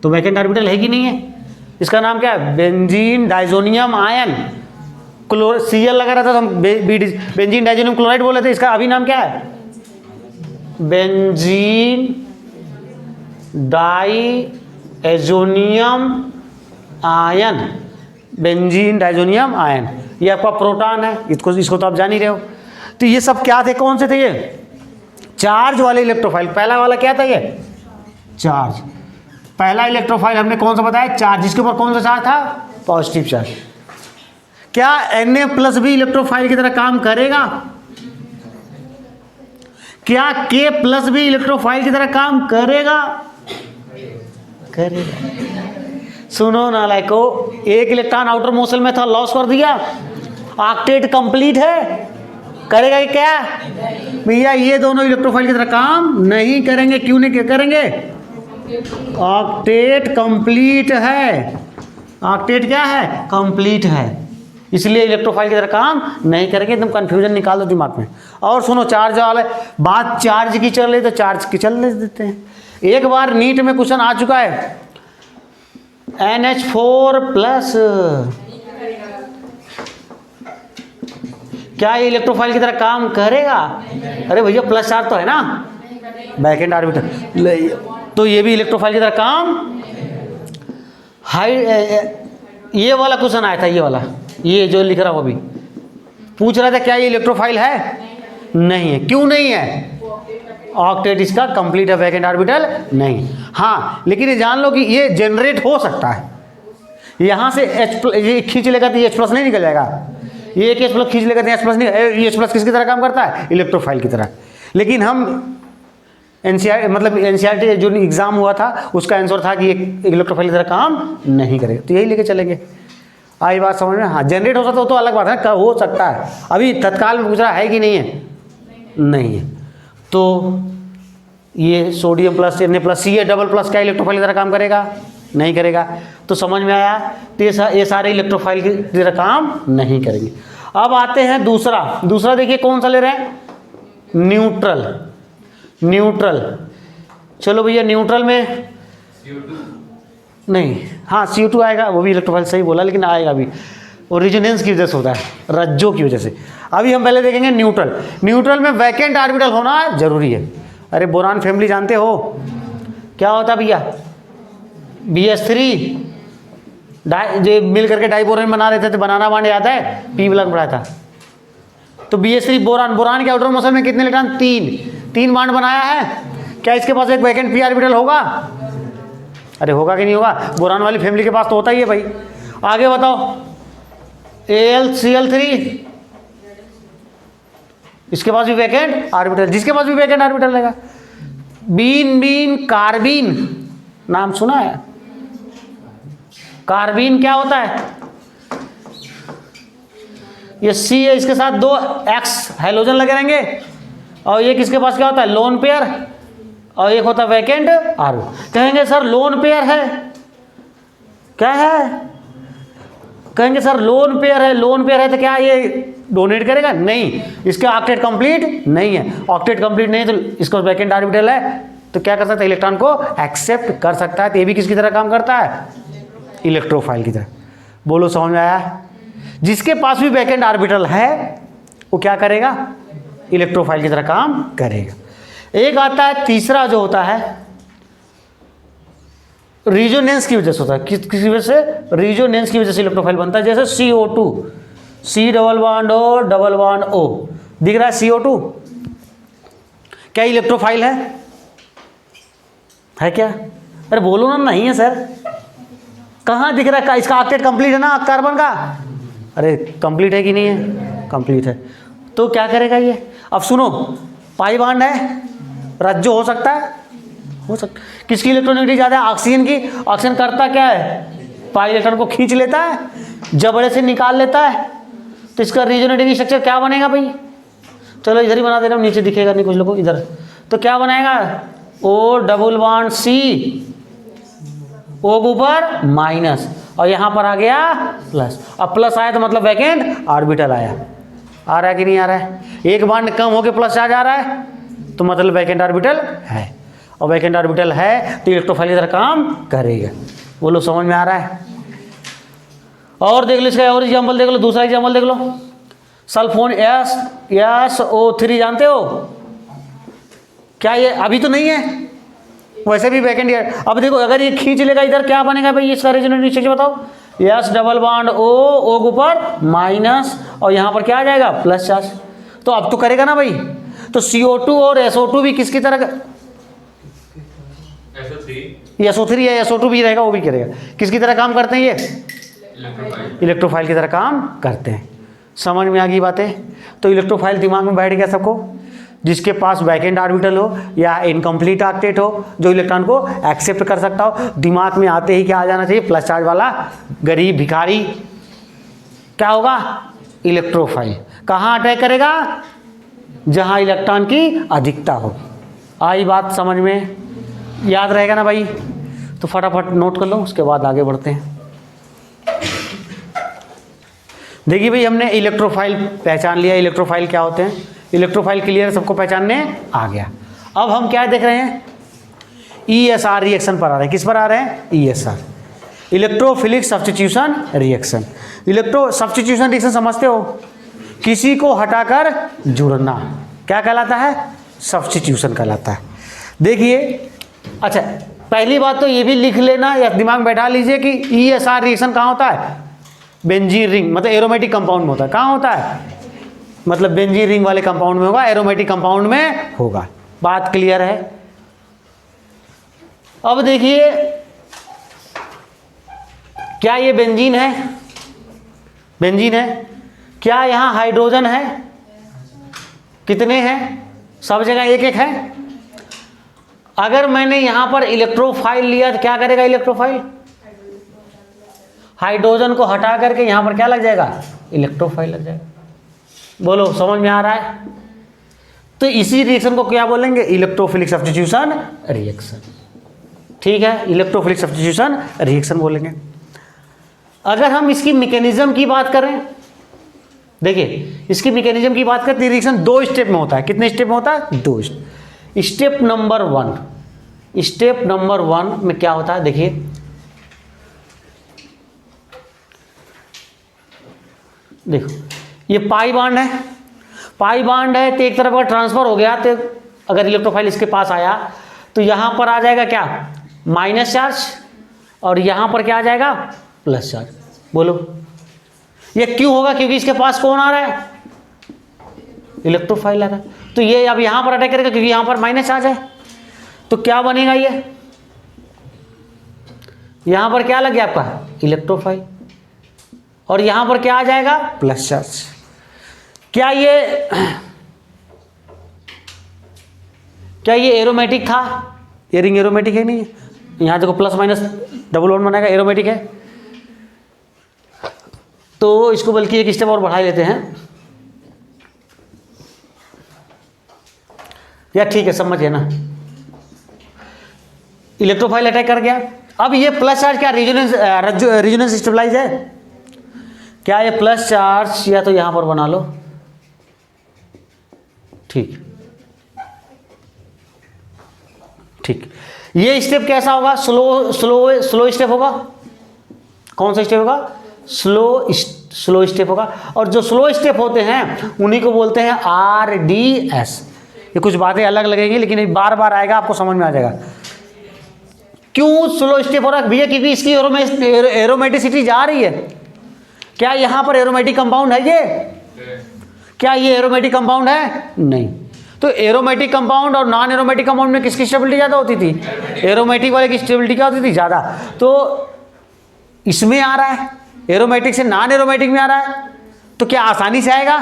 S1: तो वैकेंट ऑर्बिटल है कि नहीं है, इसका नाम क्या है, बेंजीन डाइजोनियम आयन। Cl लगा रहता तो हम बेंजीन डाइजोनियम क्लोराइड बोले थे, इसका अभी नाम क्या है, benzene diazonium ion, benzene diazonium ion. ये आपका प्रोटॉन है, इसको तो आप जान ही रहे हो। तो ये सब क्या थे, कौन से थे ये, चार्ज वाले इलेक्ट्रोफाइल। पहला वाला क्या था, ये चार्ज, पहला इलेक्ट्रोफाइल हमने कौन सा बताया, चार्ज, जिसके ऊपर कौन सा चार्ज था, पॉजिटिव चार्ज। क्या Na प्लस भी इलेक्ट्रोफाइल की तरह काम करेगा, क्या K प्लस भी इलेक्ट्रोफाइल की तरह काम करेगा, करेगा। सुनो ना लाइको, एक इलेक्ट्रॉन आउटर मोशन में था, लॉस कर दिया, ऑक्टेट कंप्लीट है, करेगा कि क्या भैया, ये दोनों इलेक्ट्रोफाइल की तरह काम नहीं करेंगे। क्यों नहीं करेंगे, ऑक्टेट कंप्लीट है, ऑक्टेट क्या है, कंप्लीट है, इसलिए इलेक्ट्रोफाइल की तरह काम नहीं करेंगे। एकदम कंफ्यूजन निकाल दो दिमाग में। और सुनो, चार्ज वाले बात चार्ज की चल रही तो चार्ज की चलने देते हैं। एक बार नीट में क्वेश्चन आ चुका है, NH4 प्लस, क्या ये इलेक्ट्रोफाइल की तरह काम करेगा, अरे भैया प्लस चार्ज तो है ना, बैकेंड ऑर्बिटल, तो ये भी इलेक्ट्रोफाइल की तरह काम, हाई, ये वाला क्वेश्चन आया था, ये वाला, ये जो लिख रहा वो भी पूछ रहा था, क्या ये इलेक्ट्रोफाइल है, नहीं है। क्यों नहीं है, ऑक्टेट इसका कंप्लीट है, वैकेंट ऑर्बिटल नहीं। हाँ लेकिन ये जान लो कि ये जनरेट हो सकता है, यहाँ से ये खींच लेगा तो H प्लस नहीं निकल जाएगा, ये एक H प्लस खींच लेगा तो H प्लस नहीं, ये H प्लस किसकी तरह काम करता है, इलेक्ट्रोफाइल की तरह। लेकिन हम NCERT जो एग्जाम हुआ था उसका आंसर था कि ये इलेक्ट्रोफाइल की तरह काम नहीं करेगा, तो यही लेके चलेंगे। आई बात समझ में? हाँ, जनरेट हो सकता हो तो अलग बात है, कब हो सकता है, अभी तत्काल में पूछ रहा है कि नहीं है, नहीं है। तो ये sodium plus Na+ Ca double plus क्या इलेक्ट्रोफाइल की तरह काम करेगा? नहीं करेगा। तो समझ में आया, तो ये सारे इलेक्ट्रोफाइल की तरह काम नहीं करेंगे। अब आते हैं दूसरा देखिए कौन सा ले रहे हैं? न्यूट्रल। चलो भैया, न्यूट्रल में नहीं, हाँ CO2 आएगा, वो भी इलेक्ट्रोफाइल सही बोला, लेकिन आएगा भी, और रेजोनेंस की वजह से होता है, रज्जों की वजह से। अभी हम पहले देखेंगे न्यूट्रल में वैकेंट ऑर्बिटल होना जरूरी है। अरे बोरान फैमिली जानते हो क्या होता है भैया? BS3 जो मिल करके डाइबोरेन बना रहे थे, बनाना बॉन्ड याद है, P ब्लॉक बढ़ाया था। तो BS3 बोरान के आउटर मोशन में कितने इलेक्ट्रॉन? 3 बॉन्ड बनाया है। क्या इसके पास एक वैकेंट p ऑर्बिटल होगा? अरे होगा कि नहीं होगा? बोरान वाली फैमिली के पास तो होता ही है भाई। आगे बताओ, AlCl3, इसके पास भी वैकेंट ऑर्बिटल, जिसके पास भी वैकेंट ऑर्बिटल रहेगा। बीन कार्बीन, नाम सुना है? कार्बीन क्या होता है? ये C है, इसके साथ 2 X हाइड्रोजन लगे रहेंगे, और ये किसके पास क्या होता है? लोन पेयर, और एक होता है वैकेंट ऑर्बिटल। कहेंगे सर लोन पेयर है, क्या है? कहेंगे सर लोन पेयर है तो क्या ये डोनेट करेगा? नहीं, इसका ऑक्टेट कंप्लीट नहीं है। ऑक्टेट कंप्लीट नहीं है तो इसका वैकेंट ऑर्बिटल है, तो क्या कर सकता है? इलेक्ट्रॉन को एक्सेप्ट कर सकता है। तो ये भी किसकी तरह काम करता है? इलेक्ट्रोफाइल की तरह। बोलो समझ में आया? जिसके पास भी वैकेंट ऑर्बिटल है वो क्या करेगा? इलेक्ट्रोफाइल की तरह काम करेगा। एक आता है तीसरा जो होता है रिजोनेंस की वजह से होता है। किसकी वजह से? रिजोनेंस की वजह से इलेक्ट्रोफाइल बनता है। जैसे CO2, C double bond O, दिख रहा है CO2, क्या इलेक्ट्रोफाइल है क्या? अरे बोलो ना, नहीं है सर। कहाँ दिख रहा है? इसका ऑक्टेट कंप्लीट है ना कार्बन का? अरे कंप्लीट है कि नहीं है? कंप्लीट है। तो क्या करेगा ये? अब सुनो, पाई बॉन्ड है, रज्जो हो सकता है, किसकी इलेक्ट्रोनेगेटिविटी ज़्यादा है? ऑक्सीजन की। ऑक्सीजन करता क्या है? पाई इलेक्ट्रॉन को खींच लेता है, जबड़े से निकाल लेता है। तो इसका रिजोनेटिव स्ट्रक्चर क्या बनेगा भाई? चलो इधर ही बना दे रहा हूँ, नीचे दिखेगा नहीं कुछ लोगों को, इधर। तो क्या बनाएगा? O double bond C, O के ऊपर माइनस, और यहाँ पर आ गया प्लस। अब प्लस आया तो मतलब वैकेंट ऑर्बिटल आया। आ रहा है कि नहीं आ रहा है? एक बॉन्ड कम होके प्लस आ जा रहा है तो मतलब वैकेंट ऑर्बिटल है, और वैकेंट ऑर्बिटल है तो इलेक्ट्रोफाइल की तरह काम करेगा। वो लोग समझ में आ रहा है? और देख लो इसका और एग्जाम्पल देख लो, दूसरा एग्जाम्पल देख लो। सल्फोन SO3 जानते हो क्या? ये अभी तो नहीं है, वैसे भी वैकेंट है। अब देखो अगर ये खींच लेगा इधर, क्या बनेगा भाई? इसका रेजोनेटिव स्ट्रक्चर बताओ। S डबल बॉन्ड O के ऊपर माइनस, और यहाँ पर क्या आ जाएगा? Plus charge. तो अब तो करेगा ना भाई। तो CO2 और SO2 भी किसकी तरह? SO3 है, SO2 भी रहेगा, वो भी करेगा। किसकी तरह काम करते हैं ये? इलेक्ट्रोफाइल की तरह काम करते हैं। समझ में आ गई बातें? तो इलेक्ट्रोफाइल दिमाग में बैठ गया सबको। जिसके पास वैकेंट ऑर्बिटल हो या इनकम्प्लीट ऑक्टेट हो, जो इलेक्ट्रॉन को एक्सेप्ट कर सकता हो, दिमाग में आते ही क्या आ जाना चाहिए? प्लस चार्ज वाला गरीब भिखारी क्या होगा? इलेक्ट्रोफाइल। कहाँ अटैक करेगा? जहाँ इलेक्ट्रॉन की अधिकता हो। आई बात समझ में? याद रहेगा ना भाई? तो फटाफट नोट कर लो, उसके बाद आगे बढ़ते हैं। देखिए भाई, हमने इलेक्ट्रोफाइल पहचान लिया, इलेक्ट्रोफाइल क्या होते हैं। इलेक्ट्रोफाइल क्लियर, सबको पहचानने आ गया। अब हम क्या देख रहे हैं? ESR रिएक्शन पर आ रहे हैं। किस पर आ रहे हैं? ESR, electrophilic substitution reaction. Electro substitution reaction समझते हो? किसी को हटाकर जुड़ना क्या कहलाता है? सब्स्टिट्यूशन कहलाता है। देखिए, अच्छा पहली बात तो ये भी लिख लेना या दिमाग में बैठा लीजिए कि ESR रिएक्शन कहाँ होता है? बेंजीन रिंग, मतलब एरोमेटिक कंपाउंड में होता है। कहाँ होता है? मतलब बेंजीन रिंग वाले कंपाउंड में होगा, एरोमेटिक कंपाउंड में होगा। बात क्लियर है? अब देखिए, क्या ये बेंजीन है? बेंजीन है। क्या यहां हाइड्रोजन है? कितने हैं? सब जगह एक एक है। अगर मैंने यहां पर इलेक्ट्रोफाइल लिया तो क्या करेगा इलेक्ट्रोफाइल? हाइड्रोजन को हटा करके यहाँ पर क्या लग जाएगा, इलेक्ट्रोफाइल लग जाएगा। बोलो समझ में आ रहा है? तो इसी रिएक्शन को क्या बोलेंगे, इलेक्ट्रोफिलिक सब्स्टिट्यूशन रिएक्शन। ठीक है, इलेक्ट्रोफिलिक सब्स्टिट्यूशन रिएक्शन बोलेंगे। अगर हम इसकी मैकेनिज्म की बात करें, देखिए इसकी मैकेनिज्म की बात करते हैं, रिएक्शन 2 स्टेप में होता है। कितने स्टेप में होता है, 2 स्टेप। स्टेप नंबर 1 में क्या होता है, देखिए देखो ये पाई बॉन्ड है, पाई बॉन्ड है, तो एक तरफ अगर ट्रांसफर हो गया, तो अगर इलेक्ट्रोफाइल इसके पास आया तो यहां पर आ जाएगा क्या, माइनस चार्ज, और यहां पर क्या आ जाएगा, प्लस चार्ज। बोलो ये क्यों होगा, क्योंकि इसके पास कौन आ रहा है, इलेक्ट्रोफाइल आ रहा है। तो ये अब यहां पर अटैक करेगा क्योंकि यहां पर माइनस चार्ज है, तो क्या बनेगा, ये यहां पर क्या लग गया आपका, इलेक्ट्रोफाइल, और यहां पर क्या आ जाएगा, प्लस चार्ज। क्या ये एरोमेटिक था, ये रिंग एरोमेटिक है नहीं है, यहां देखो प्लस माइनस डबल बॉन्ड बनाएगा, एरोमेटिक है। तो इसको बल्कि एक स्टेप और बढ़ा लेते हैं, या ठीक है समझिए ना, इलेक्ट्रोफाइल अटैक कर गया। अब ये प्लस चार्ज क्या रेजोनेंस स्टेबलाइज है, क्या ये प्लस चार्ज, या तो यहां पर बना लो, ठीक ठीक। ये स्टेप कैसा होगा, स्लो स्टेप होगा। कौन सा स्टेप होगा, स्लो स्टेप होगा। और जो स्लो स्टेप होते हैं उन्हीं को बोलते हैं RDS। ये कुछ बातें अलग लगेंगी लेकिन बार बार आएगा, आपको समझ में आ जाएगा। क्यों स्लो स्टेप हो रहा है भैया, क्योंकि इसकी एरोमेटिसिटी जा रही है। क्या यहां पर एरोमेटिक कंपाउंड है, क्या ये एरोमेटिक कंपाउंड है, नहीं। तो एरोमेटिक कंपाउंड और नॉन एरोमेटिक कंपाउंड में किसकी स्टेबिलिटी ज़्यादा होती थी, एरोमेटिक वाले की स्टेबिलिटी क्या होती थी, ज़्यादा। तो इसमें आ रहा है, एरोमेटिक से नॉन एरोमेटिक में आ रहा है, तो क्या आसानी से आएगा,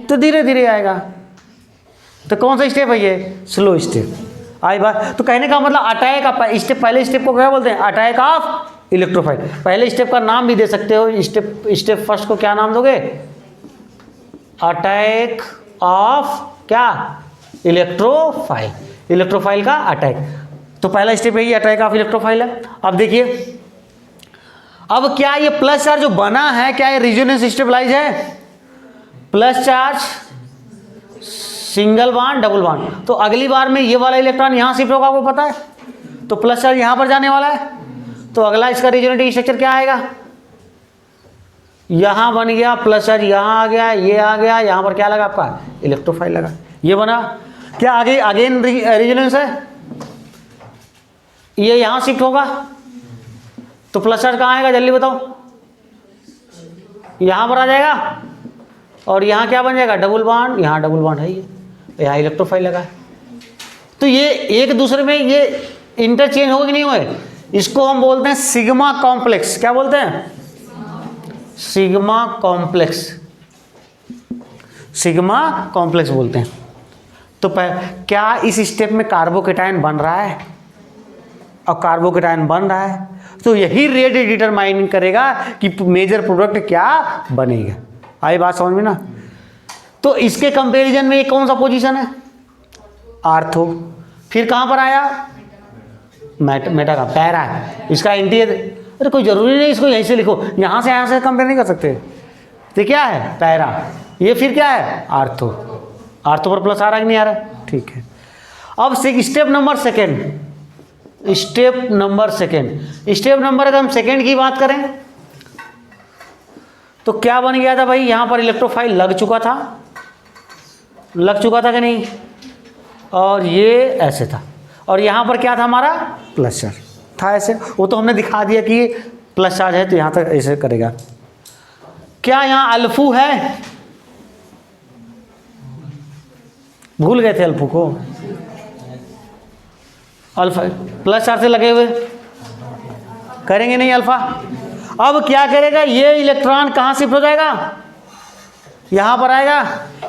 S1: तो धीरे धीरे आएगा। तो कौन सा स्टेप है ये, स्लो स्टेप। आई बात। तो कहने का मतलब अटैक ऑफ स्टेप, पहले स्टेप को क्या बोलते हैं, अटैक ऑफ इलेक्ट्रोफाइल। पहले स्टेप का नाम भी दे सकते हो, स्टेप फर्स्ट को क्या नाम दोगे, अटैक ऑफ क्या, इलेक्ट्रोफाइल, इलेक्ट्रोफाइल का अटैक। तो पहला स्टेप यही अटैक ऑफ इलेक्ट्रोफाइल है। अब देखिए, अब क्या ये प्लस चार्ज जो बना है, क्या ये रेजोनेंस स्टेबलाइज है, plus charge single bond double bond. तो अगली बार में ये वाला इलेक्ट्रॉन यहां शिफ्ट होगा, आपको पता है, तो प्लस चार्ज यहां पर जाने वाला है। तो अगला इसका रेजोनेटिव स्ट्रक्चर क्या आएगा, यहां बन गया प्लस चार्ज, यहां आ गया, ये आ गया, यहां पर क्या लगा आपका, इलेक्ट्रोफाइल लगा, ये बना। क्या आगे अगेन रेजोनेंस है, ये यहां शिफ्ट होगा, तो प्लस चार्ज कहां आएगा, जल्दी बताओ, यहां पर आ जाएगा, और यहां क्या बन जाएगा, डबल बॉन्ड, यहां डबल बॉन्ड है, ये यहां इलेक्ट्रोफाइल लगा है। तो ये एक दूसरे में ये इंटरचेंज होगा कि नहीं होगा, इसको हम बोलते हैं सिग्मा कॉम्प्लेक्स। क्या बोलते हैं, सिग्मा कॉम्प्लेक्स, सिग्मा कॉम्प्लेक्स बोलते हैं। तो क्या इस स्टेप में कार्बोकेटायन बन रहा है, और कार्बोकेटायन बन रहा है, तो यही रेट डिटरमाइन करेगा कि मेजर प्रोडक्ट क्या बनेगा। आई बात समझ में ना। तो इसके कंपैरिजन में ये कौन सा पोजीशन है, आर्थो। फिर कहां पर आया, मेटा का पैरा है, इसका एंटी। अरे कोई जरूरी नहीं इसको यहीं से लिखो, यहां से कंपेयर नहीं कर सकते। तो क्या है, पैरा, ये फिर क्या है, आर्थो। आर्थो पर प्लस आ रहा है कि नहीं आ रहा है, ठीक है। अब step number second, step number अगर हम सेकेंड की बात करें तो क्या बन गया था भाई, यहां पर इलेक्ट्रोफाइल लग चुका था कि नहीं, और ये ऐसे था, और यहां पर क्या था हमारा, प्लस चार्ज था ऐसे। वो तो हमने दिखा दिया कि प्लस चार्ज है तो यहां तक ऐसे करेगा। क्या यहां अल्फू है, भूल गए थे अल्फू को, अल्फा प्लस चार्ज से लगे हुए, करेंगे नहीं अल्फा। अब क्या करेगा, ये इलेक्ट्रॉन कहां शिफ्ट हो जाएगा, यहां पर आएगा,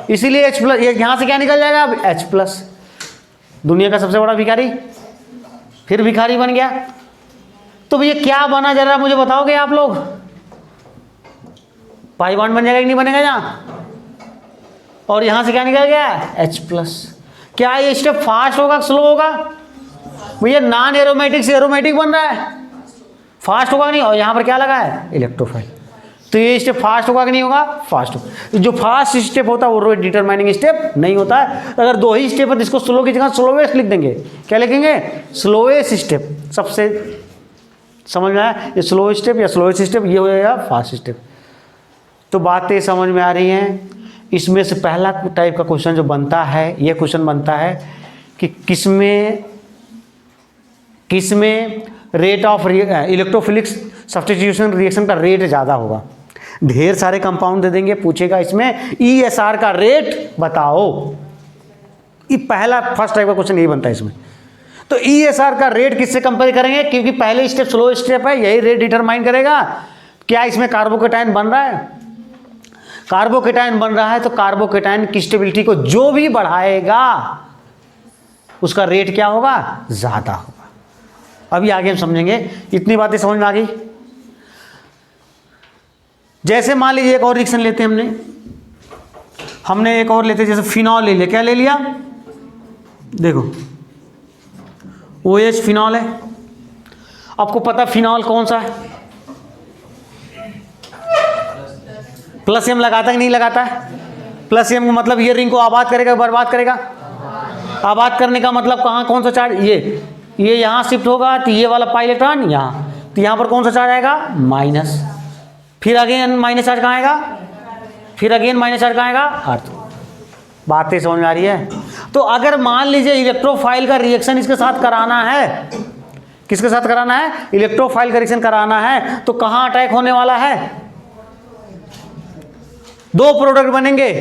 S1: इसीलिए H प्लस, यहां से क्या निकल जाएगा, H प्लस। दुनिया का सबसे बड़ा भिखारी फिर भिखारी बन गया। तो ये क्या बना, जरा मुझे बताओगे आप लोग, पाई बॉन्ड बन जाएगा कि नहीं बनेगा यहाँ, और यहाँ से क्या निकल गया H+। क्या ये स्टेप फास्ट होगा स्लो होगा? भैया नॉन एरोमेटिक से एरोमेटिक बन रहा है, फास्ट होगा नहीं, और यहाँ पर क्या लगा है इलेक्ट्रोफाइल, तो ये स्टेप फास्ट होगा कि नहीं होगा, फास्ट होगा। जो फास्ट स्टेप होता है वो रेट डिटरमाइनिंग स्टेप नहीं होता है। अगर दो ही स्टेप है तो इसको स्लो की जगह स्लोवेस्ट लिख देंगे। क्या लिखेंगे? Slowest step. सबसे समझ में आया? ये स्लो स्टेप या स्लोवेस्ट स्टेप, ये हो जाएगा फास्ट स्टेप। तो बातें समझ में आ रही हैं। इसमें से पहला टाइप का क्वेश्चन जो बनता है, ये क्वेश्चन बनता है कि किसमें rate of electrophilic substitution reaction का रेट ज़्यादा होगा। ढेर सारे कंपाउंड दे देंगे, पूछेगा इसमें ESR का रेट बताओ। ये पहला फर्स्ट टाइप का क्वेश्चन यही बनता है इसमें। तो ESR का रेट किससे कंपेयर करेंगे? क्योंकि पहले स्टेप स्लो स्टेप है, यही रेट डिटरमाइन करेगा। क्या इसमें कार्बोकेटायन बन रहा है? कार्बोकेटायन बन रहा है तो कार्बोकेटायन की स्टेबिलिटी को जो भी बढ़ाएगा उसका रेट क्या होगा? ज़्यादा होगा। अभी आगे हम समझेंगे। इतनी बातें समझ में आ गई? जैसे मान लीजिए एक और रिएक्शन लेते हैं हमने एक और लेते हैं, जैसे फिनॉल ले लिया। क्या ले लिया? देखो OH फिनॉल है। आपको पता फिनॉल कौन सा है? प्लस एम लगाता है कि नहीं लगाता है? प्लस एम मतलब ये रिंग को आबाद करेगा बर्बाद करेगा? आबाद करने का मतलब कहाँ कौन सा चार्ज? ये यहाँ शिफ्ट होगा तो ये वाला पाई इलेक्ट्रॉन यहाँ, तो यहाँ पर कौन सा चार्ज आएगा? माइनस। फिर अगेन माइनस चार्ज कहाँ आएगा? फिर अगेन माइनस चार्ज कहाँ आएगा? अर्थ। बातें समझ में आ रही है? तो अगर मान लीजिए इलेक्ट्रोफाइल का रिएक्शन इसके साथ कराना है, किसके साथ कराना है? इलेक्ट्रोफाइल का रिएक्शन कराना है, तो कहाँ अटैक होने वाला है? दो प्रोडक्ट बनेंगे।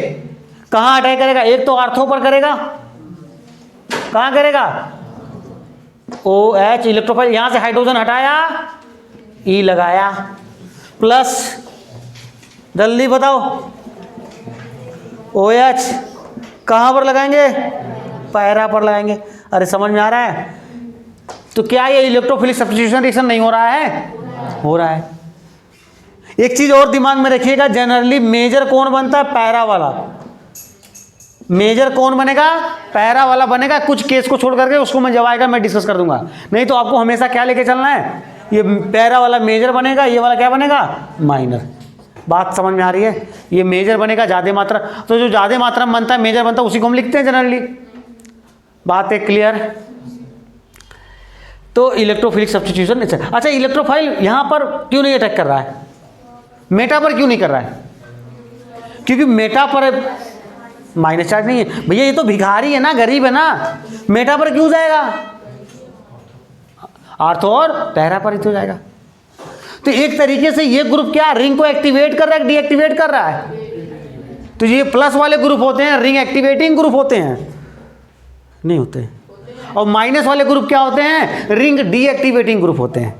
S1: कहाँ अटैक करेगा? एक तो आर्थो पर करेगा। कहाँ करेगा? OH इलेक्ट्रोफाइल, यहां से हाइड्रोजन हटाया, E लगाया, प्लस जल्दी बताओ OH कहां पर लगाएंगे? पैरा पर लगाएंगे। अरे समझ में आ रहा है? तो क्या ये इलेक्ट्रोफिलिक सब्स्टिट्यूशन रिएक्शन नहीं हो रहा है? हो रहा है। एक चीज और दिमाग में रखिएगा, जनरली मेजर कौन बनता है? पैरा वाला। मेजर कौन बनेगा? पैरा वाला बनेगा। कुछ केस को छोड़ करके उसको मैं जब आएगा मैं डिस्कस कर दूंगा। नहीं तो आपको हमेशा क्या लेके चलना है? ये पैरा वाला मेजर बनेगा, ये वाला क्या बनेगा? माइनर। बात समझ में आ रही है? ये मेजर बनेगा ज़्यादा मात्रा, तो जो ज़्यादा मात्रा में बनता है मेजर बनता है उसी को हम लिखते हैं जनरली। बात है क्लियर? तो इलेक्ट्रोफिलिक सब्स्टिट्यूशन। अच्छा इलेक्ट्रोफाइल यहाँ पर क्यों नहीं अटैक कर रहा है? मेटा पर क्यों नहीं कर रहा है? क्योंकि मेटा पर माइनस चार्ज नहीं है। भैया ये तो भिखारी है ना, गरीब है ना, मेटा पर क्यों जाएगा? आर्थो और पैरा पर ही तो जाएगा। तो एक तरीके से ये ग्रुप क्या रिंग को एक्टिवेट कर रहा है, डीएक्टिवेट कर रहा है? तो ये प्लस वाले ग्रुप होते हैं रिंग एक्टिवेटिंग ग्रुप होते हैं? नहीं होते हैं। और माइनस वाले ग्रुप क्या होते हैं? रिंग डीएक्टिवेटिंग ग्रुप होते हैं।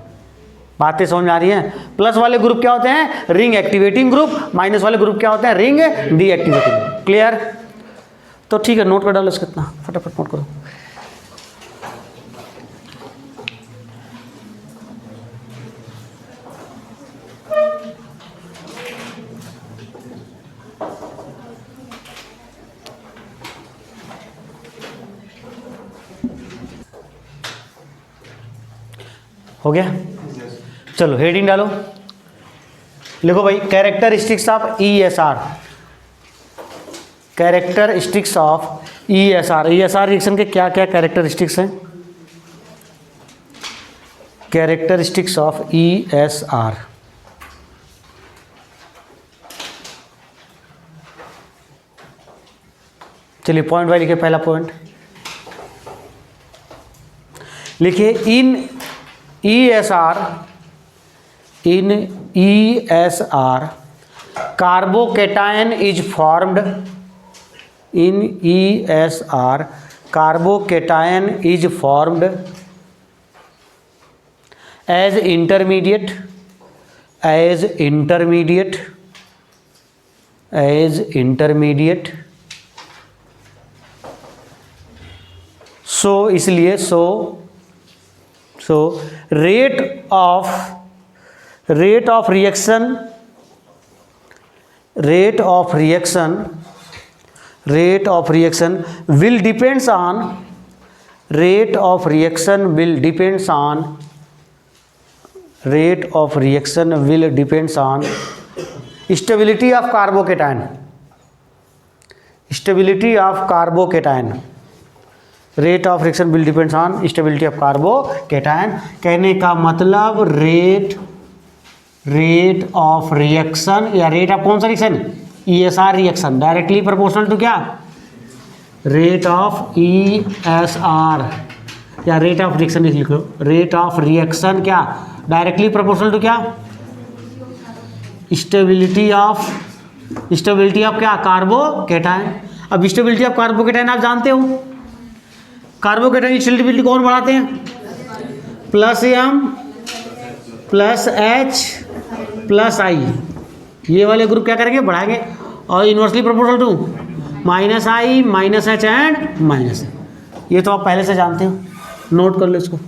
S1: बातें समझ में आ रही हैं? प्लस वाले ग्रुप क्या होते हैं? Ring activating group. माइनस वाले ग्रुप क्या होते हैं? Ring deactivating. क्लियर? तो ठीक है, नोट कर डालो इसको, इतना फटाफट नोट करो। हो गया? चलो हेडिंग डालो, लिखो भाई characteristics of ESR। Characteristics of ESR। ESR reaction के क्या क्या कैरेक्टरिस्टिक्स हैं? Characteristics of ESR। चलिए पॉइंट वाइज लिखिए। पहला पॉइंट लिखिए, इन ESR carbocation is formed in ESR carbocation is formed as intermediate so इसलिए rate of reaction rate of reaction will depends on stability of carbocation. Rate of reaction will depends on stability of carbocation. कहने का मतलब rate of reaction या rate of कौन सा reaction, ESR reaction, directly proportional to क्या, rate of ESR या rate of reaction लिख लो, रेट ऑफ रिएक्शन क्या, डायरेक्टली प्रोपोर्शनल टू क्या, स्टेबिलिटी ऑफ क्या, कार्बोकेटायन। अब स्टेबिलिटी ऑफ कार्बोकेटायन आप जानते हो, कार्बोकेटायन की स्टेबिलिटी कौन बढ़ाते हैं, +M +H +I, ये वाले ग्रुप क्या करेंगे, बढ़ाएंगे, और inversely proportional to -I -H and -, ये तो आप पहले से जानते हो, नोट कर लो इसको।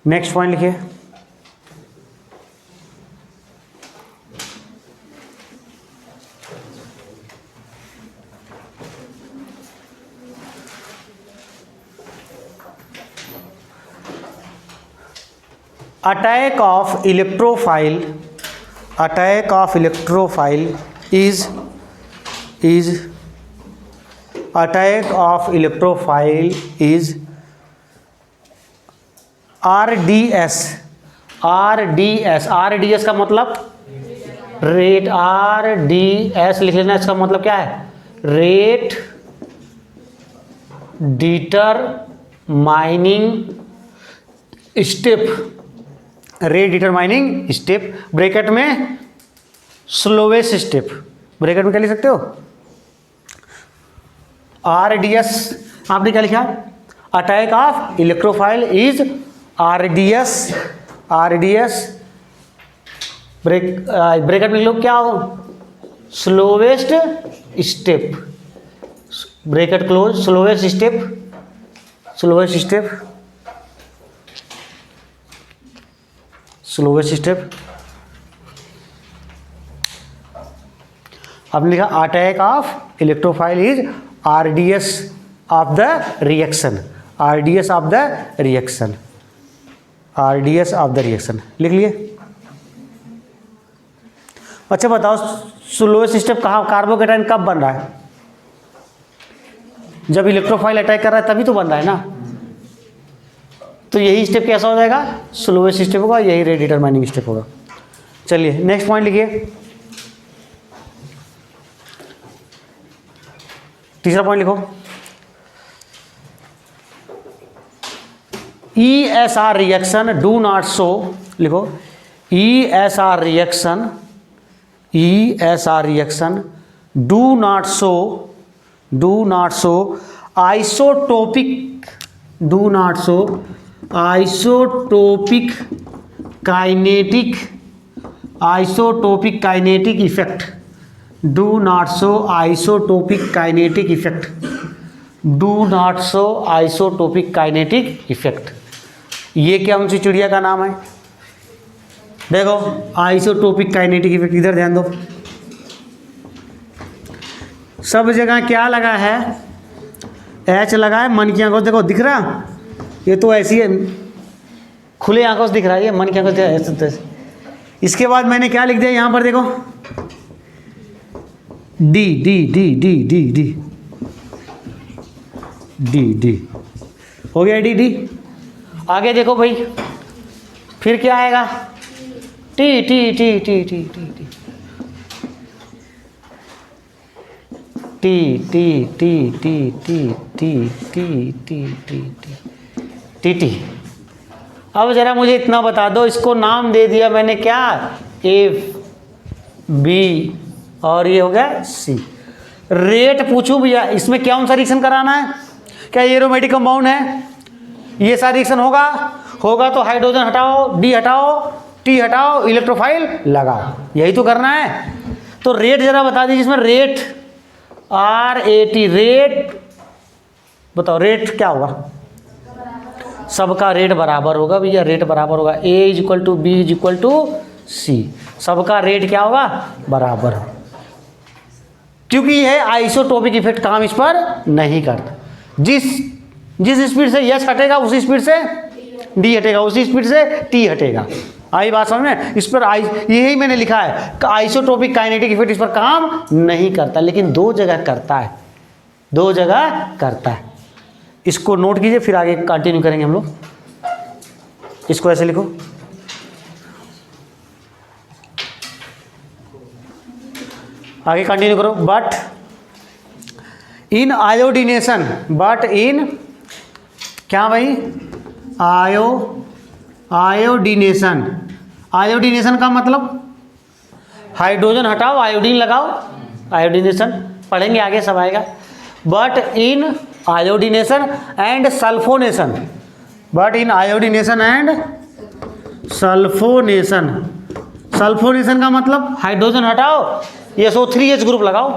S1: नेक्स्ट पॉइंट लिखिए, attack of electrophile is RDS का मतलब रेट, RDS लिख लेना, इसका मतलब क्या है, रेट डिटरमाइनिंग स्टेप, ब्रैकेट में स्लोवेस्ट स्टेप, ब्रैकेट में क्या लिख सकते हो, RDS आपने क्या लिखा, attack of electrophile is RDS bracket में लोग क्या हो, slowest step, bracket close, slowest step, आपने लिखा attack of electrophile is RDS of the reaction, लिख लिए। अच्छा बताओ, स्लोवेस्ट स्टेप कहाँ, कार्बोकेटायन कब बन रहा है, जब इलेक्ट्रोफाइल अटैक कर रहा है तभी तो बन रहा है ना, तो यही स्टेप कैसा हो जाएगा, स्लोवेस्ट स्टेप होगा, यही रेट डिटरमाइनिंग स्टेप होगा। चलिए नेक्स्ट पॉइंट लिखिए, तीसरा पॉइंट लिखो, ESR reaction do not show, लिखो ESR reaction do not show isotopic kinetic effect, ये क्या उनसी चिड़िया का नाम है, देखो आइसोटोपिक काइनेटिक इफेक्ट, इधर ध्यान दो, सब जगह क्या लगा है, H लगा है, मन की आंखों देखो दिख रहा, ये तो ऐसी है, खुले आंखों से दिख रहा है, ये मन की आंखों से। इसके बाद मैंने क्या लिख दिया यहाँ पर देखो, डी हो गया, डी। आगे देखो भाई, फिर क्या आएगा, टी। अब जरा मुझे इतना बता दो, इसको नाम दे दिया मैंने क्या, F B और ये हो गया C। रेट पूछूं भैया, इसमें क्या सा रिएक्शन कराना है, क्या एरोमेटिक कंपाउंड है, ये सारा रिएक्शन होगा तो हाइड्रोजन हटाओ, D हटाओ, T हटाओ, इलेक्ट्रोफाइल लगाओ, यही तो करना है। तो रेट जरा बता दीजिए इसमें, रेट RAT, रेट बताओ, रेट क्या होगा? सबका रेट बराबर होगा भैया, रेट बराबर होगा। A = B = C, सबका रेट क्या होगा? बराबर। क्योंकि यह आइसोटोपिक इफेक्ट काम इस पर नहीं करता। जिस स्पीड से यस हटेगा उसी स्पीड से डी हटेगा, उसी स्पीड से टी हटेगा। आई बात समझ में? इस पर यही मैंने लिखा है, आइसोटोपिक काइनेटिक इफेक्ट इस पर काम नहीं करता, लेकिन दो जगह करता है, दो जगह करता है। इसको नोट कीजिए, फिर आगे कंटिन्यू करेंगे हम लोग। इसको ऐसे लिखो, आगे कंटिन्यू करो। But in iodination, but in क्या भाई? आयोडीनेशन। आयोडीनेशन का मतलब हाइड्रोजन हटाओ, आयोडीन लगाओ, आयोडीनेशन पढ़ेंगे आगे, सब आएगा। But in iodination and sulphonation, but in iodination and sulphonation. Sulphonation का मतलब हाइड्रोजन हटाओ, SO3H ग्रुप लगाओ,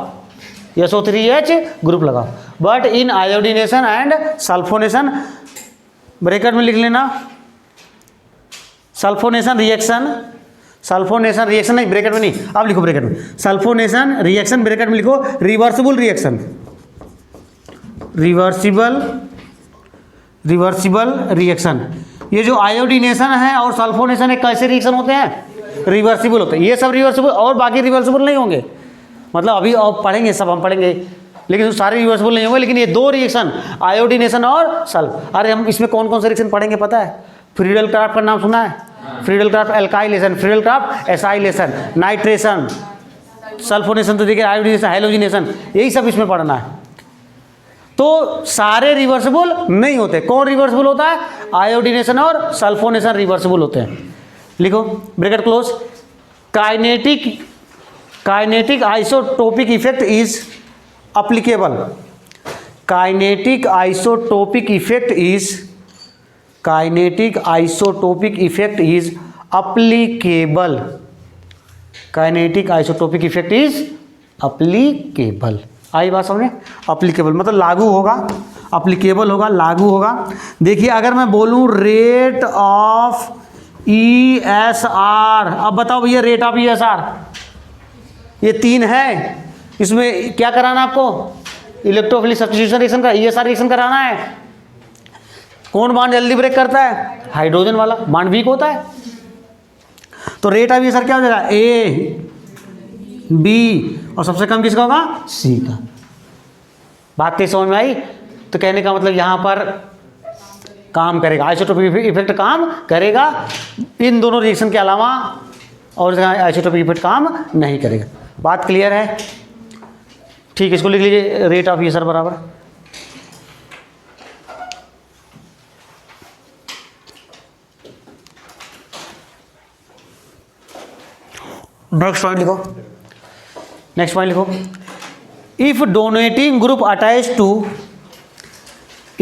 S1: SO3H ग्रुप लगाओ। But in iodination and sulphonation, bracket में लिख लेना, सल्फोनेशन रिएक्शन, सल्फोनेशन रिएक्शन नहीं, ब्रैकेट में नहीं, अब लिखो ब्रैकेट में, सल्फोनेशन रिएक्शन, ब्रैकेट में लिखो रिवर्सिबल रिएक्शन, रिवर्सिबल रिएक्शन। ये जो आयोडीनेशन है और सल्फोनेशन एक कैसे रिएक्शन होते हैं? रिवर्सिबल होते हैं। ये सब रिवर्सिबल, और बाकी रिवर्सिबल नहीं होंगे, मतलब अभी और पढ़ेंगे, सब हम पढ़ेंगे, लेकिन सारे रिवर्सिबल नहीं होंगे। लेकिन ये दो रिएक्शन, आयोडीनेशन और सल्फ, अरे हम इसमें कौन कौन से रिएक्शन पढ़ेंगे पता है? फ्रीडल क्राफ्ट का नाम सुना है? Friedel craft alkylation, Friedel Crafts acylation, nitration, sulphonation तो देखिए, आयोडीनेशन, हैलोजिनेशन, यही सब इसमें पढ़ना है। तो सारे रिवर्सिबल नहीं होते। कौन रिवर्सिबल होता है? आयोडीनेशन और सल्फोनेशन रिवर्सिबल होते हैं। लिखो bracket close. Kinetic isotopic effect is applicable, kinetic isotopic effect is, kinetic isotopic effect is applicable, kinetic isotopic effect is applicable. आई बात समझे? अप्लीकेबल मतलब लागू होगा, अप्लीकेबल होगा, लागू होगा। देखिए अगर मैं बोलूं रेट ऑफ ESR, अब बताओ भैया रेट ऑफ ESR, ये 3 है, इसमें क्या कराना है आपको? इलेक्ट्रोफिलिक सब्स्टिट्यूशन रिएक्शन का, ESR रिएक्शन कराना है। कौन बॉन्ड जल्दी ब्रेक करता है? हाइड्रोजन वाला बॉन्ड वीक होता है। तो रेट ऑफ ESR क्या हो जाएगा? A, B और सबसे कम किसका होगा? C का। बात तो समझ में आई? तो कहने का मतलब यहाँ पर काम करेगा, आइसोटोपिक इफेक्ट काम करेगा, इन दोनों रिएक्शन के अलावा और आइसोटोपिक इफेक्ट काम नहीं करेगा। बात क्लियर है? ठीक है, इसको लिख लीजिए, रेट ऑफ ESR बराबर, नेक्स्ट पॉइंट लिखो, नेक्स्ट पॉइंट लिखो। If donating group attach to,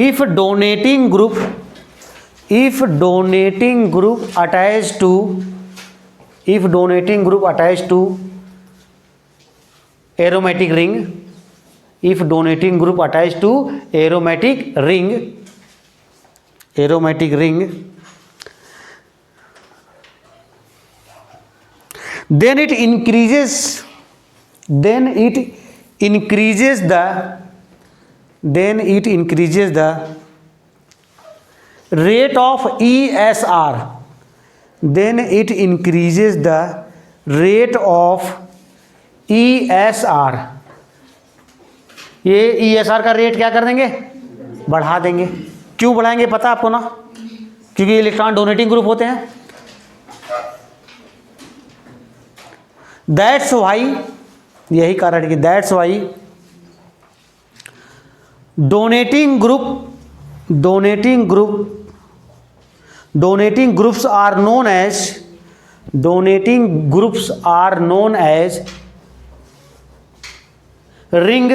S1: if donating group attached to aromatic ring, if donating group attached to aromatic ring, then it increases the rate of ESR, then it increases the rate of ESR। ये ESR का rate क्या कर देंगे? बढ़ा देंगे। क्यों बढ़ाएंगे पता आपको ना? क्योंकि इलेक्ट्रॉन डोनेटिंग ग्रुप होते हैं। दैट्स वाई, यही कारण है कि that's why donating groups are known as ring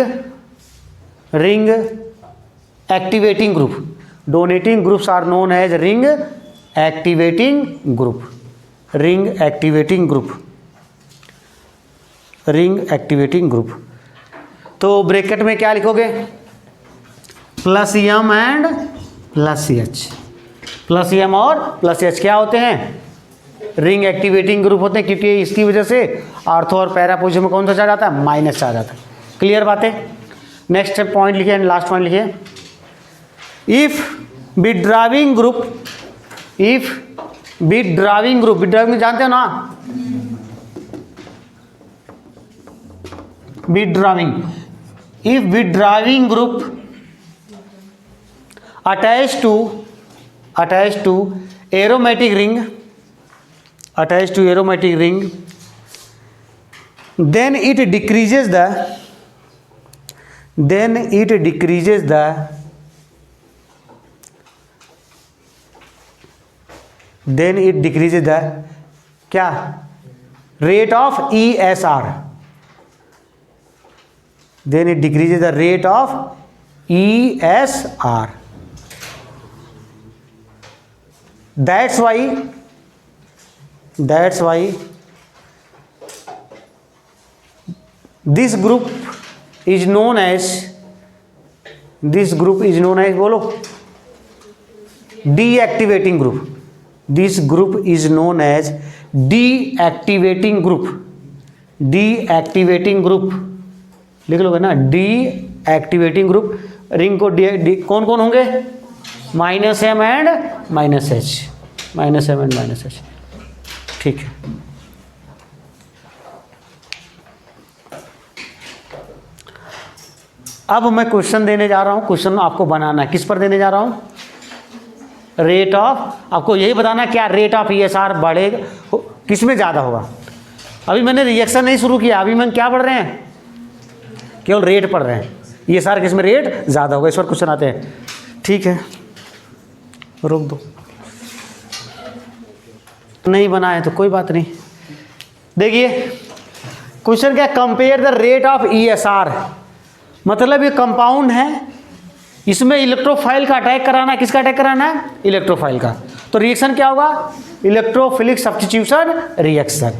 S1: activating group, donating groups are known as ring activating group। Ring activating group. तो ब्रैकेट में क्या लिखोगे, plus M and plus H. Plus M और plus H क्या होते हैं, ring activating group होते हैं, क्योंकि इसकी वजह से आर्थो और पैरा पोजीशन में कौन सा चार्ज आता है, माइनस चार्ज आता है। क्लियर बात है। नेक्स्ट पॉइंट लिखिए, लास्ट पॉइंट लिखिए, if withdrawing group, if withdrawing group, withdrawing जानते हो ना, withdrawing, if withdrawing group attached to aromatic ring, attached to aromatic ring, then it decreases the क्या, rate of ESR, then it decreases the rate of ESR. That's why this group is known as बोलो, deactivating group. This group is known as deactivating group. deactivating group लिख लोगे ना, deactivating group। Ring को कौन कौन होंगे, minus M and minus H, minus M and minus H. ठीक है, अब मैं क्वेश्चन देने जा रहा हूं। क्वेश्चन आपको बनाना है, किस पर देने जा रहा हूं, रेट ऑफ, आपको यही बताना क्या रेट ऑफ ESR बढ़ेगा, किस में ज़्यादा होगा। अभी मैंने रिएक्शन नहीं शुरू किया, अभी मैं क्या पढ़ रहे हैं, केवल रेट पढ़ रहे हैं। ESR किस में रेट ज़्यादा होगा, इस पर क्वेश्चन आते हैं। ठीक है, रोक दो, नहीं बना है तो कोई बात नहीं। देखिए क्वेश्चन क्या, compare the rate of ESR, मतलब ये कंपाउंड है, इसमें इलेक्ट्रोफाइल का अटैक कराना है। किसका अटैक कराना है, इलेक्ट्रोफाइल का। तो रिएक्शन क्या होगा, इलेक्ट्रोफिलिक सब्स्टिट्यूशन रिएक्शन,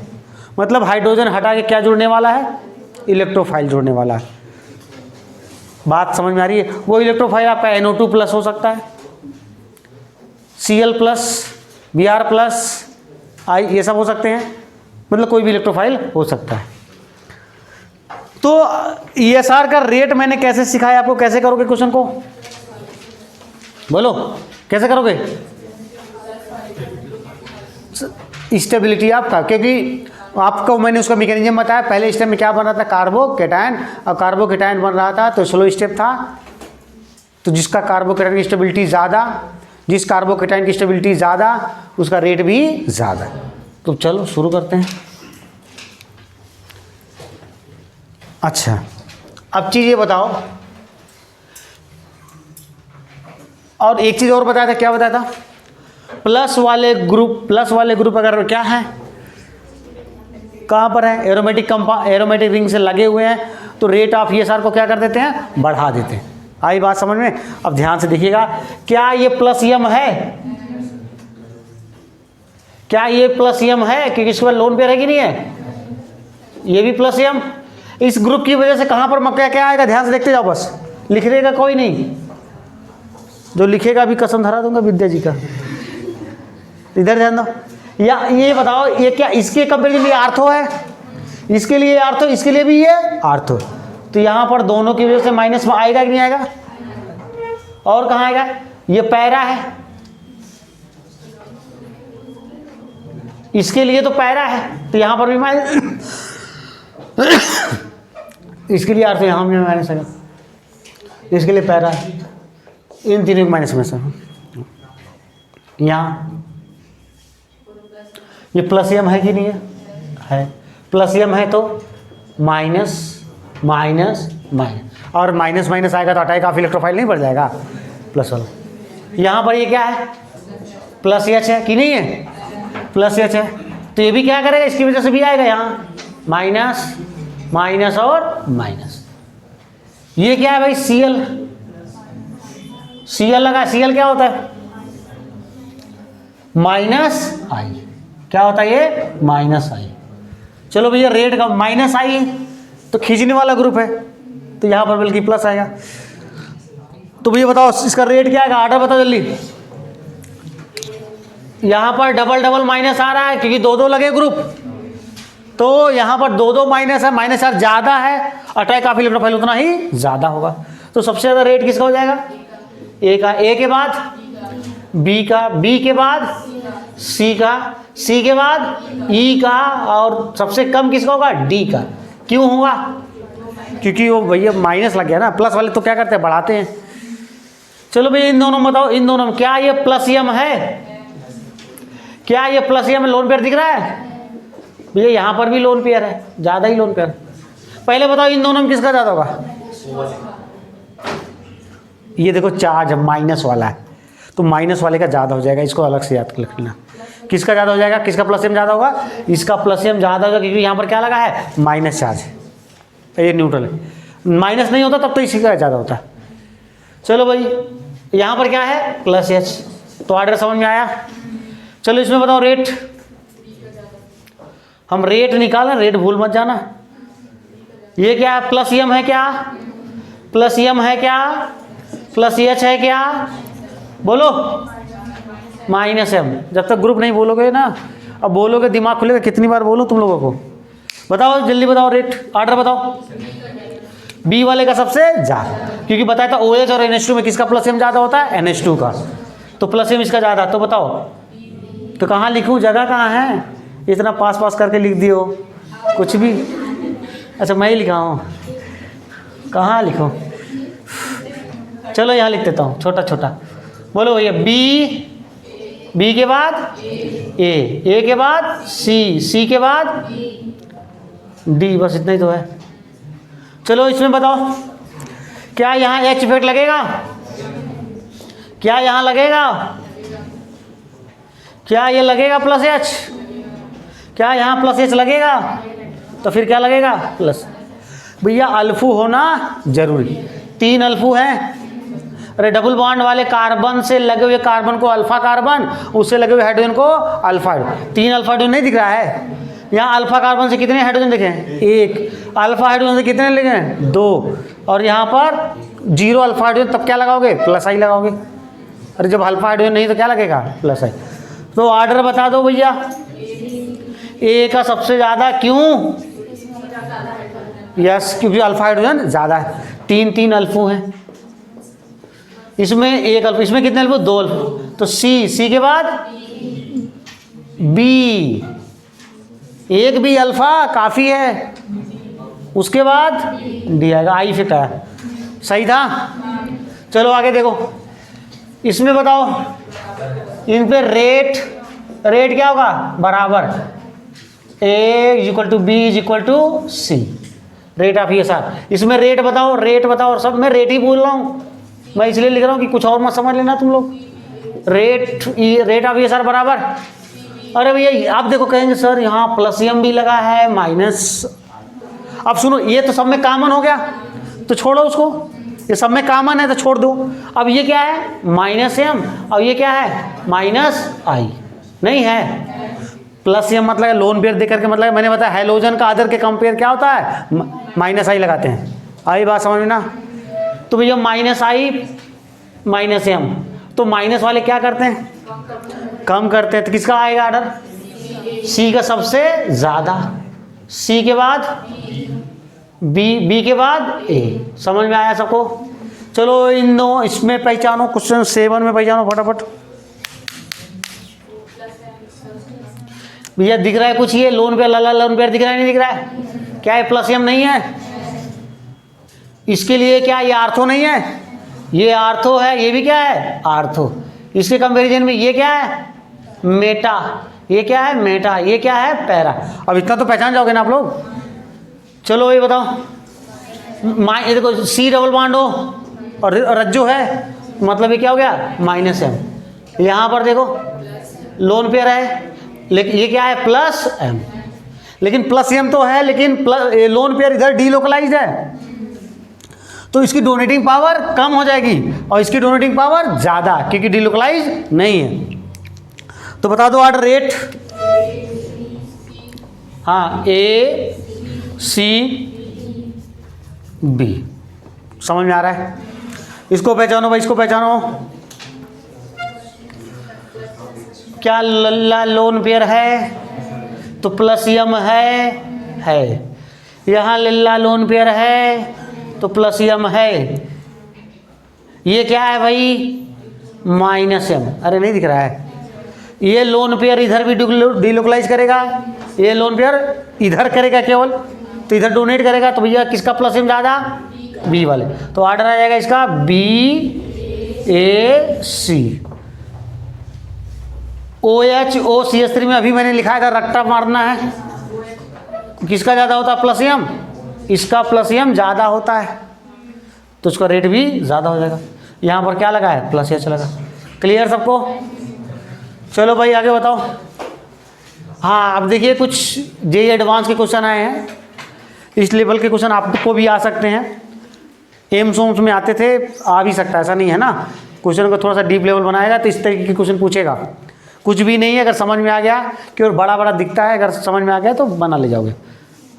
S1: मतलब हाइड्रोजन हटा के क्या जुड़ने वाला है, इलेक्ट्रोफाइल जुड़ने वाला है। बात समझ में आ रही है। वो इलेक्ट्रोफाइल आपका NO2 प्लस हो सकता है, Cl plus, Br plus, I, ये सब हो सकते हैं, मतलब कोई भी इलेक्ट्रोफाइल हो सकता है। तो ESR का रेट मैंने कैसे सिखाया आपको, कैसे करोगे क्वेश्चन को, बोलो कैसे करोगे, स्टेबिलिटी आपका, क्योंकि आपको मैंने उसका मैकेनिज्म बताया। पहले स्टेप में क्या बन रहा था, कार्बोकेटायन, और कार्बोकेटायन बन रहा था तो स्लो स्टेप था। तो जिसका कार्बोकेटायन की स्टेबिलिटी ज़्यादा, जिस कार्बोकेटायन की स्टेबिलिटी ज़्यादा उसका रेट भी ज़्यादा। तो चलो शुरू करते हैं। अच्छा, अब चीज़ ये बताओ, और एक चीज़ और बताया था, क्या बताया था, प्लस वाले ग्रुप अगर क्या है, कहाँ पर है, एरोमेटिक रिंग से लगे हुए हैं, तो रेट ऑफ ESR को क्या कर देते हैं, बढ़ा देते हैं। आई बात समझ में। अब ध्यान से देखिएगा, क्या ये प्लस एम है, क्या ये प्लस एम है, क्योंकि इसके बाद लोन पेयर है कि नहीं है, ये भी प्लस एम। इस ग्रुप की वजह से कहाँ पर मक्का क्या आएगा, ध्यान से देखते जाओ, बस लिख देगा कोई नहीं, जो लिखेगा अभी कसम धरा दूंगा विद्या जी का। इधर ध्यान दो, या ये बताओ, ये क्या इसके कंपेरिजन में आर्थो है, इसके लिए आर्थो, इसके लिए भी ये आर्थो। तो यहाँ पर दोनों की वजह से माइनस में आएगा कि नहीं आएगा, और कहाँ आएगा, ये पैरा है, इसके लिए तो पैरा है, तो यहाँ पर भी माइनस, इसके लिए आर्थो, यहाँ भी माइनस आएगा, इसके लिए पैरा है, इन तीनों के माइनस में से। यहाँ ये प्लस एम है कि नहीं है, प्लस एम है तो माइनस माइनस माइनस, और माइनस माइनस आएगा तो अटैक ऑफ इलेक्ट्रोफाइल नहीं बढ़ जाएगा, प्लस वाला। यहाँ पर ये क्या है, प्लस एच है कि नहीं है, प्लस एच है, तो ये भी क्या करेगा, इसकी वजह से भी आएगा यहाँ माइनस माइनस और माइनस। ये क्या है भाई, Cl, Cl लगा, Cl क्या होता है, माइनस आई, क्या होता है ये, माइनस आई। चलो भैया रेट का माइनस आई है तो खींचने वाला ग्रुप है, तो यहाँ पर बल्कि प्लस आएगा। तो भैया बताओ इसका रेट क्या आएगा, ऑर्डर बताओ जल्दी। यहाँ पर डबल डबल माइनस आ रहा है क्योंकि दो दो लगे ग्रुप, तो यहाँ पर दो दो माइनस है, माइनस चार्ज ज़्यादा है, अटैक काफी इलेक्ट्रॉन प्रोफाइल उतना ही ज़्यादा होगा। तो सबसे ज़्यादा रेट किसका हो जाएगा, ए का, ए के बाद बी का, बी के बाद सी का, सी के बाद ई का, और सबसे कम किसका होगा, डी का। क्यों होगा, क्योंकि वो भैया माइनस लग गया ना, प्लस वाले तो क्या करते हैं बढ़ाते हैं। चलो भैया इन दोनों में बताओ, इन दोनों में क्या ये प्लस एम है, क्या ये प्लस एम लोन पेयर दिख रहा है भैया, यहाँ पर भी लोन पेयर है, ज़्यादा ही लोन पेयर। पहले बताओ इन दोनों में किसका ज़्यादा होगा, ये देखो चार्ज माइनस वाला है तो माइनस वाले का ज़्यादा हो जाएगा, इसको अलग से याद कर लेना। किसका ज़्यादा हो जाएगा, किसका प्लस एम ज़्यादा होगा, इसका प्लस एम ज़्यादा होगा क्योंकि यहाँ पर क्या लगा है, माइनस चार्ज है, ये न्यूट्रल है, माइनस नहीं होता तब तो इसी का ज़्यादा होता। चलो भाई यहाँ पर क्या है, प्लस एच, तो ऑर्डर समझ में आया। चलो इसमें बताओ रेट, हम रेट निकालें, रेट भूल मत जाना। ये क्या है, प्लस एम है क्या, प्लस एम है क्या, प्लस एच है क्या, बोलो, माइनस एम। जब तक ग्रुप नहीं बोलोगे ना, अब बोलोगे दिमाग खुलेगा, कितनी बार बोलूं तुम लोगों को, बताओ जल्दी बताओ रेट, ऑर्डर बताओ। बी वाले का सबसे ज़्यादा, क्योंकि बताया था OH और NH2 में किसका प्लस एम ज़्यादा होता है, NH2 का, तो प्लस एम इसका ज़्यादा। तो बताओ तो कहाँ लिखूँ, जगह कहाँ है, इतना पास पास करके लिख दियो कुछ भी। अच्छा मैं ही लिखा हूँ, कहाँ लिखूँ, चलो यहाँ लिख देता हूँ छोटा छोटा। बोलो भैया बी, बी के बाद ए के बाद सी के बाद डी, बस इतना ही तो है। चलो इसमें बताओ क्या यहाँ एच इफेक्ट लगेगा, क्या यहाँ लगेगा, क्या ये लगेगा प्लस एच, क्या यहाँ प्लस एच लगेगा, तो फिर क्या लगेगा, प्लस। भैया अल्फू होना जरूरी, 3 अल्फू हैं। अरे डबल बॉन्ड वाले कार्बन से लगे हुए कार्बन को अल्फा कार्बन, उससे लगे हुए हाइड्रोजन को अल्फा हाइड्रोजन, 3 अल्फा हाइड्रोजन नहीं दिख रहा है। यहाँ अल्फा कार्बन से कितने हाइड्रोजन दिखे हैं, 1, अल्फा हाइड्रोजन से कितने लिखे हैं, 2, और यहाँ पर 0 अल्फा हाइड्रोजन, तब क्या लगाओगे, प्लस आई लगाओगे। अरे जब अल्फा हाइड्रोजन नहीं तो क्या लगेगा, प्लस आई। तो ऑर्डर बता दो भैया, ए का सबसे ज़्यादा, क्यों, यस क्योंकि अल्फा हाइड्रोजन ज़्यादा है, 3 अल्फू हैं, इसमें 1 अल्फा, इसमें कितने अल्फू, 2 अल्फू, तो सी के बाद बी, 1 भी अल्फा काफ़ी है, उसके बाद डी आएगा, आई इफेक्ट आया, सही था। चलो आगे देखो, इसमें बताओ इन पे रेट क्या होगा, बराबर A = B = C, rate of ESR। इसमें रेट बताओ, रेट बताओ, और सब मैं रेट ही बोल रहा हूँ, मैं इसलिए लिख रहा हूँ कि कुछ और मत समझ लेना तुम लोग। रेट ऑफ ESR बराबर, अरे भैया आप देखो कहेंगे सर यहाँ प्लस एम भी लगा है माइनस, अब सुनो ये तो सब में कॉमन हो गया तो छोड़ो उसको, ये सब में कॉमन है तो छोड़ दो। अब ये क्या है, माइनस एम, और ये क्या है, माइनस आई, नहीं है प्लस एम मतलब लोन पेयर देकर के, मतलब मैंने बताया हैलोजन का अदर के कंपेयर क्या होता है, माइनस आई लगाते हैं। आई बात समझ में ना। तो भैया माइनस आई माइनस एम, तो माइनस वाले क्या करते हैं, कम करते हैं, तो किसका आएगा ऑर्डर, सी का सबसे ज़्यादा, सी के बाद बी के बाद ए। समझ में आया सबको। चलो इन दो इसमें पहचानो, क्वेश्चन 7 में पहचानो फटाफट। भैया दिख रहा है कुछ, ये लोन पेयर, लाला लोन पेयर दिख रहा है, नहीं दिख रहा है, क्या है प्लस एम नहीं है, इसके लिए क्या ये आर्थो नहीं है, ये आर्थो है, ये भी क्या है आर्थो। इसके कंपैरिजन में ये क्या है मेटा, ये क्या है मेटा, ये क्या है पैरा। अब इतना तो पहचान जाओगे ना आप लोग। चलो ये बताओ, ये देखो सी डबल बॉन्ड हो और रज्जो है, मतलब ये क्या हो गया माइनस एम। यहाँ पर देखो लोन पेयर है, लेकिन ये क्या है प्लस एम, लेकिन प्लस एम तो है, लेकिन लोन पेयर इधर डीलोकलाइज है, तो इसकी डोनेटिंग पावर कम हो जाएगी और इसकी डोनेटिंग पावर ज़्यादा, क्योंकि डीलोकलाइज नहीं है। तो बता दो ऑर्डर रेट, हाँ ए सी बी, समझ में आ रहा है? इसको पहचानो भाई, इसको पहचानो। क्या लल्ला लोन पेयर है? तो प्लस यम है। यहाँ लल्ला लोन पेयर है तो प्लस यम है। ये क्या है भाई? Minus M. अरे नहीं दिख रहा है? ये लोन पेयर इधर भी डिलोकलाइज करेगा, ये लोन पेयर इधर करेगा केवल, तो इधर डोनेट करेगा। तो भैया किसका प्लस एम ज़्यादा? बी वाले। तो ऑर्डर आ जाएगा इसका B A C. O H O C S 3 में अभी मैंने लिखा था रट्टा मारना है। किसका ज़्यादा होता है? Plus M. इसका प्लस एम ज़्यादा होता है तो उसका रेट भी ज़्यादा हो जाएगा। यहाँ पर क्या लगा है? प्लस एच लगा। क्लियर सबको? चलो भाई आगे बताओ। हाँ अब देखिए कुछ जेईई एडवांस के क्वेश्चन आए हैं। इस लेवल के क्वेश्चन आपको भी आ सकते हैं, एम्स ओम्स में आते थे, आ भी सकता है, ऐसा नहीं है ना। क्वेश्चन को थोड़ा सा डीप लेवल बनाएगा तो इस तरीके के क्वेश्चन पूछेगा। कुछ भी नहीं है, अगर समझ में आ गया कि और बड़ा बड़ा दिखता है, अगर समझ में आ गया तो बना ले जाओगे।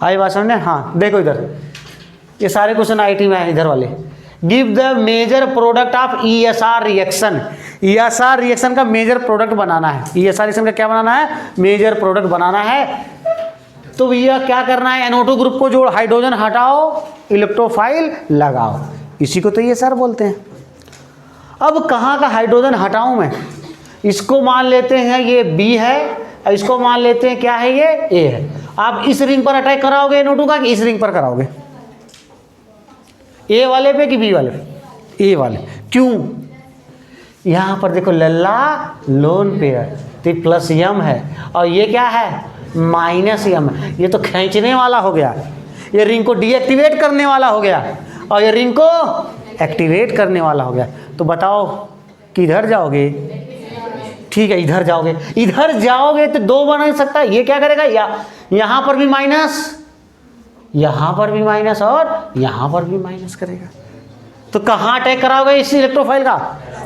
S1: आई बात समझने? हाँ देखो इधर ये सारे क्वेश्चन आईटी में है। इधर वाले give the major product of ESR reaction. ESR reaction का मेजर प्रोडक्ट बनाना है। ईएसआर रिएक्शन का क्या बनाना है? मेजर प्रोडक्ट बनाना है। तो भैया क्या करना है? NO2 ग्रुप को जोड़, हाइड्रोजन हटाओ, इलेक्ट्रोफाइल लगाओ। इसी को तो ईएसआर बोलते हैं। अब कहाँ का हाइड्रोजन हटाऊं मैं? इसको मान लेते हैं ये बी है, और इसको मान लेते हैं क्या है? ये ए है। आप इस रिंग पर अटैक कराओगे NO2 का कि इस रिंग पर कराओगे? ए वाले पे कि बी वाले पे? ए वाले। क्यों? यहाँ पर देखो लल्ला लोन पेयर, तो प्लस यम है और ये क्या है? माइनस यम है। ये तो खींचने वाला हो गया, ये रिंग को डीएक्टिवेट करने वाला हो गया, और ये रिंग को एक्टिवेट करने वाला हो गया। तो बताओ किधर जाओगे? ठीक है इधर जाओगे। इधर जाओगे तो दो बना सकता है। ये क्या करेगा? यहाँ पर भी माइनस, यहाँ पर भी माइनस, और यहाँ पर भी माइनस करेगा। तो कहाँ अटैक कराओगे इस इलेक्ट्रोफाइल का?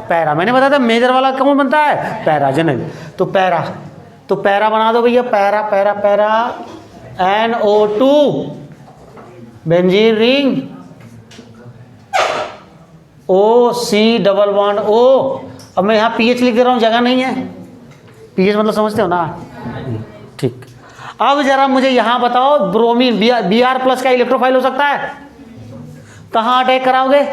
S1: पैरा। मैंने बताया था मेजर वाला कौन बनता है? Para general. तो पैरा बना दो भैया। Para NO2 benzene ring OC double bond O। अब मैं यहाँ PH लिख दे रहा हूँ, जगह नहीं है। PH मतलब समझते हो ना? ठीक। अब जरा मुझे यहाँ बताओ ब्रोमीन Br प्लस का इलेक्ट्रोफाइल हो सकता है? कहाँ अटैक कराओगे?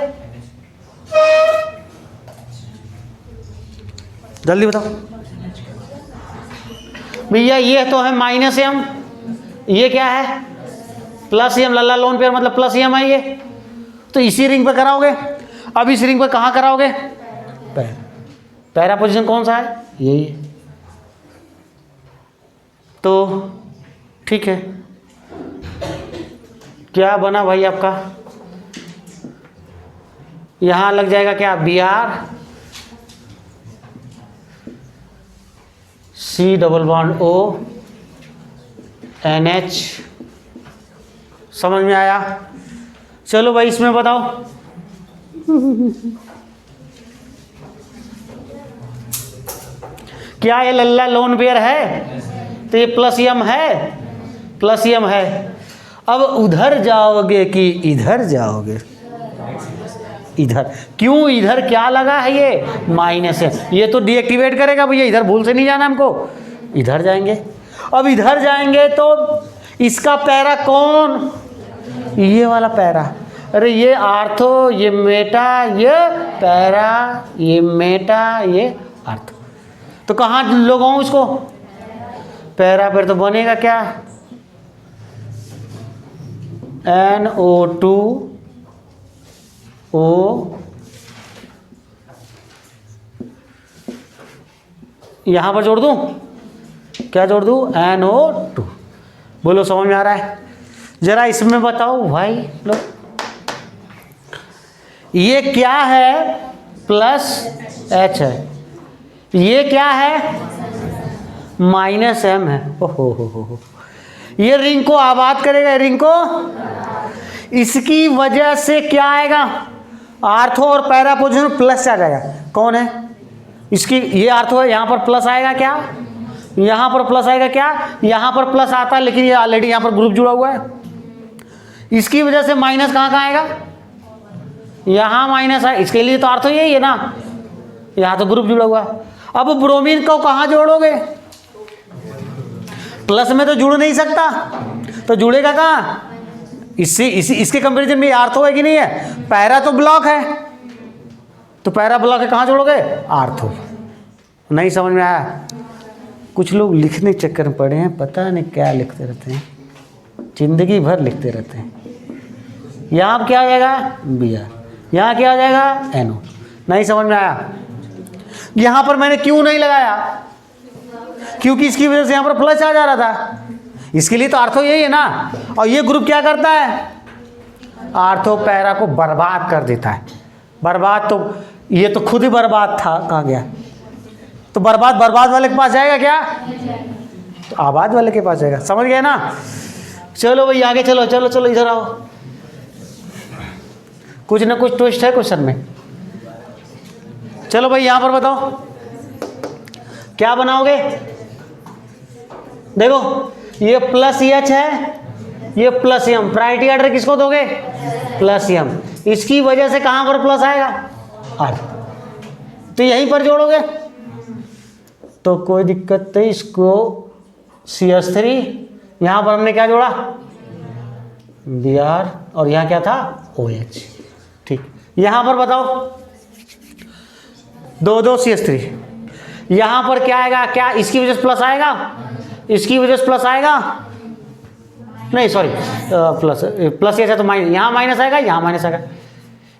S1: जल्दी बताओ भैया। ये तो है माइनस एम, ये क्या है? Plus M. लल्ला लोन पेयर मतलब प्लस एम है ये, तो इसी रिंग पर कराओगे। अब इस रिंग पर कहाँ कराओगे? पैरा पोजीशन कौन सा है? यही है। तो ठीक है, क्या बना भाई आपका? यहां लग जाएगा क्या? Br C double bond O NH। समझ में आया? चलो भाई इसमें बताओ। क्या ये लल्ला लोन पेयर है? तो ये प्लस यम है, प्लस यम है। अब उधर जाओगे कि इधर जाओगे? इधर। क्यों? इधर क्या लगा है? ये माइनस है। ये तो डीएक्टिवेट करेगा भैया, इधर भूल से नहीं जाना हमको। इधर जाएंगे। अब इधर जाएंगे तो इसका पैरा कौन? ये वाला पैरा। अरे ये आर्थो, ये मेटा, ये पैरा, ये मेटा, ये आर्थो। तो कहाँ लगाऊं इसको? पैरा पर तो बनेगा क्या? NO2 O यहां पर जोड़ दूं? क्या जोड़ दूं? NO2। बोलो समझ में आ रहा है? जरा इसमें बताओ भाई लो, ये क्या है? प्लस H है। ये क्या है? माइनस M है। ओहो। ये रिंग को आबाद करेगा, रिंग को। इसकी वजह से क्या आएगा? आर्थो और पैरा पोजीशन प्लस आ जाएगा। कौन है? इसकी ये आर्थो है, यहां पर प्लस आएगा क्या? यहाँ पर प्लस आएगा क्या, यहाँ पर प्लस आता है लेकिन ये ऑलरेडी यहाँ पर ग्रुप जुड़ा हुआ है, इसकी वजह से माइनस कहाँ कहाँ आएगा, यहाँ माइनस है, इसके लिए तो अर्थ तो यही है ना, यहाँ तो ग्रुप जुड़ा हुआ है। अब ब्रोमीन को कहाँ जोड़ोगे, प्लस में तो जुड़ नहीं सकता, तो जुड़ेगा कहाँ, इसके कंपैरिजन में आर्थो है कि नहीं है, पैरा तो ब्लॉक है, तो पैरा ब्लॉक है, कहाँ जोड़ोगे, आर्थो। नहीं समझ में आया? कुछ लोग लिखने के चक्कर में पड़े हैं, पता नहीं क्या लिखते रहते हैं, जिंदगी भर लिखते रहते हैं। यहाँ क्या आ जाएगा, बी आर, यहाँ क्या आ जाएगा, एन ओ। नहीं समझ में आया? यहाँ पर मैंने क्यों नहीं लगाया, क्योंकि इसकी वजह से यहाँ पर प्लस आ जा रहा था, इसके लिए तो आर्थो यही है ना। और ये ग्रुप क्या करता है, आर्थो पैरा को बर्बाद कर देता है। बर्बाद तो ये तो खुद ही बर्बाद था, कहाँ गया, तो बर्बाद वाले के पास जाएगा क्या, तो आबाद वाले के पास जाएगा। समझ गए ना? चलो भाई आगे चलो, चलो चलो इधर आओ, कुछ ना कुछ ट्विस्ट है क्वेश्चन में। चलो भाई यहाँ पर बताओ क्या बनाओगे, देखो ये प्लस एच है, ये प्लस एम, प्रायोरिटी ऑर्डर किसको दोगे, प्लस एम, इसकी वजह से कहां पर प्लस आएगा, आर, तो यहीं पर जोड़ोगे तो कोई दिक्कत नहीं। इसको CH3, यहां पर हमने क्या जोड़ा, Br, और यहां क्या था, OH। ठीक, यहां पर बताओ दो CH3, यहां पर क्या आएगा, क्या इसकी वजह से प्लस आएगा, इसकी वजह से प्लस आएगा, नहीं सॉरी प्लस ऐसा तो माइनस, यहाँ माइनस आएगा, यहाँ माइनस आएगा,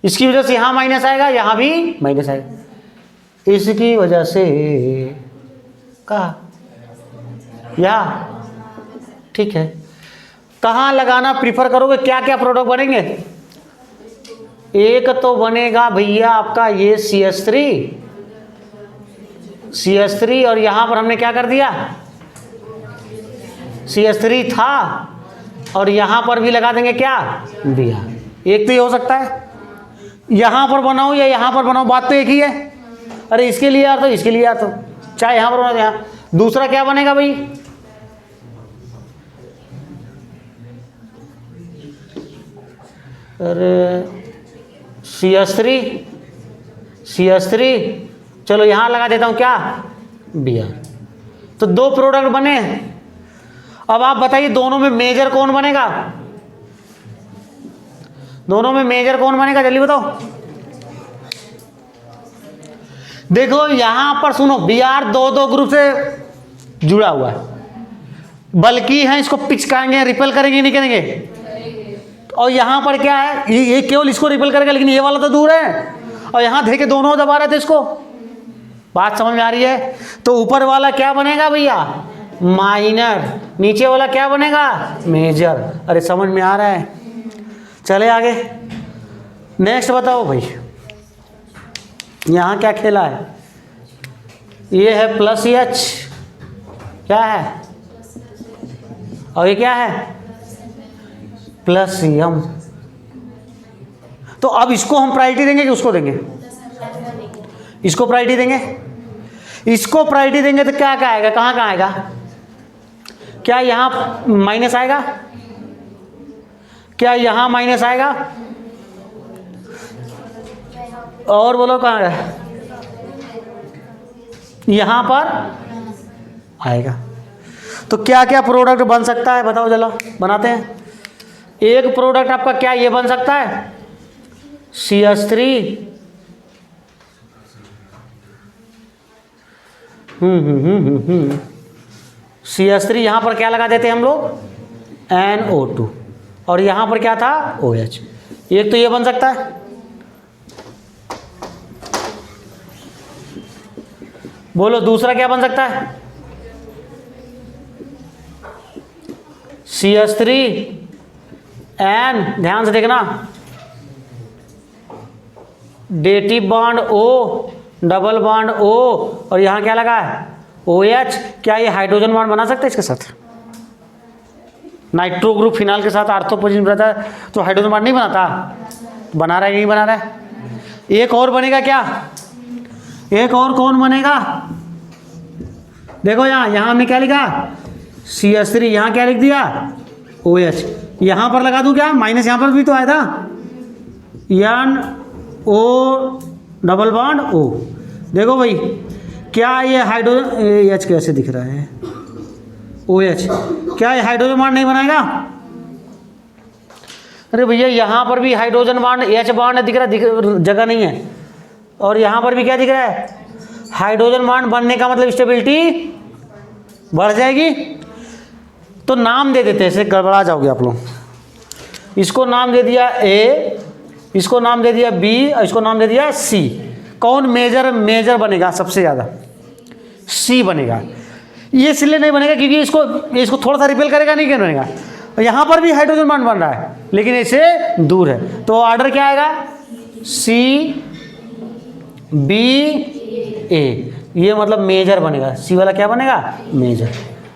S1: इसकी वजह से यहाँ माइनस आएगा, यहाँ भी माइनस आएगा, इसकी वजह से कहा यहाँ। ठीक है, कहाँ लगाना प्रीफर करोगे, क्या क्या प्रोडक्ट बनेंगे, एक तो बनेगा भैया आपका ये CH3 और यहाँ पर हमने क्या कर दिया, CH3 था और यहाँ पर भी लगा देंगे क्या, Br। एक तो ये हो सकता है, यहाँ पर बनाओ या यहाँ पर बनाओ, बात तो एक ही है। अरे इसके लिए यार तो इसके लिए यार तो, चाहे यहाँ पर बनाओ यहाँ। दूसरा क्या बनेगा भाई, अरे CH3, चलो यहाँ लगा देता हूँ क्या, Br। तो दो प्रोडक्ट बने। अब आप बताइए दोनों में मेजर कौन बनेगा, दोनों में मेजर कौन बनेगा, जल्दी बताओ। देखो यहां पर सुनो, Br दो ग्रुप से जुड़ा हुआ है, बल्कि है इसको पिचकाएंगे, रिपेल करेंगे नहीं करेंगे। और यहां पर क्या है, ये केवल इसको रिपेल करेगा, लेकिन ये वाला तो दूर है, और यहां देखे दोनों दबा रहे थे इसको। बात समझ में आ रही है? तो ऊपर वाला क्या बनेगा भैया, माइनर, नीचे वाला क्या बनेगा, मेजर। अरे समझ में आ रहा है? चले आगे, नेक्स्ट बताओ भाई, यहाँ क्या खेला है, ये है प्लस एच, क्या है, और ये क्या है, प्लस एम। तो अब इसको हम प्रायोरिटी देंगे कि उसको देंगे, इसको प्रायोरिटी देंगे, इसको प्रायोरिटी देंगे तो क्या क्या आएगा, कहाँ कहाँ आएगा, क्या यहाँ माइनस आएगा, क्या यहाँ माइनस आएगा, और बोलो कहाँ है, यहाँ पर आएगा। तो क्या क्या प्रोडक्ट बन सकता है बताओ, चलो बनाते हैं। एक प्रोडक्ट आपका क्या ये बन सकता है, CH3 CH3, यहाँ पर क्या लगा देते हैं हम लोग, NO2, और यहाँ पर क्या था, OH। एक तो ये बन सकता है, बोलो दूसरा क्या बन सकता है, CH3 N, ध्यान से देखना, dative bond O, double bond O, और यहाँ क्या लगा है, OH। क्या ये हाइड्रोजन बॉन्ड बना सकते हैं इसके साथ, नाइट्रो ग्रुप फिनाल के साथ आर्थो पोजीशन रहता है तो हाइड्रोजन बॉन्ड नहीं बनाता, बना रहा है नहीं बना रहा है। एक और बनेगा क्या, एक और कौन बनेगा, देखो यहाँ हमने क्या लिखा CH3, यहाँ क्या लिख दिया OH, यहाँ पर लगा दूँ क्या माइनस, यहाँ पर भी तो आया था NO डबल बॉन्ड O। देखो भाई क्या ये हाइड्रोजन H कैसे दिख रहा है OH, क्या ये हाइड्रोजन बॉन्ड नहीं बनाएगा? अरे भैया यहाँ पर भी हाइड्रोजन बॉन्ड H बॉन्ड दिख रहा है, जगह नहीं है। और यहाँ पर भी क्या दिख रहा है हाइड्रोजन बॉन्ड बनने का मतलब स्टेबिलिटी बढ़ जाएगी। तो नाम दे देते हैं, ऐसे गड़बड़ा जाओगे आप लोग। इसको नाम दे दिया A, इसको नाम दे दिया B और इसको नाम दे दिया C। कौन मेजर बनेगा सबसे ज़्यादा? C बनेगा। ये इसलिए नहीं बनेगा क्योंकि इसको थोड़ा सा रिपेल करेगा, नहीं क्या बनेगा। यहाँ पर भी हाइड्रोजन बॉन्ड बन रहा है लेकिन इससे दूर है, तो ऑर्डर क्या आएगा C B A। ये मतलब मेजर बनेगा, C वाला क्या बनेगा मेजर,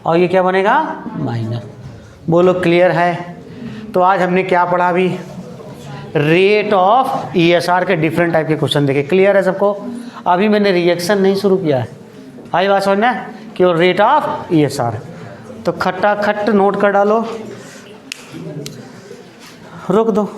S1: और ये क्या बनेगा माइनर। बोलो क्लियर है? तो आज हमने क्या पढ़ा अभी? रेट ऑफ ESR के डिफरेंट टाइप के क्वेश्चन देखे। क्लियर है सबको? अभी मैंने रिएक्शन नहीं शुरू किया है, आई बात समझ में? केवल रेट ऑफ ESR। तो खट्टा खट नोट कर डालो, रोक दो।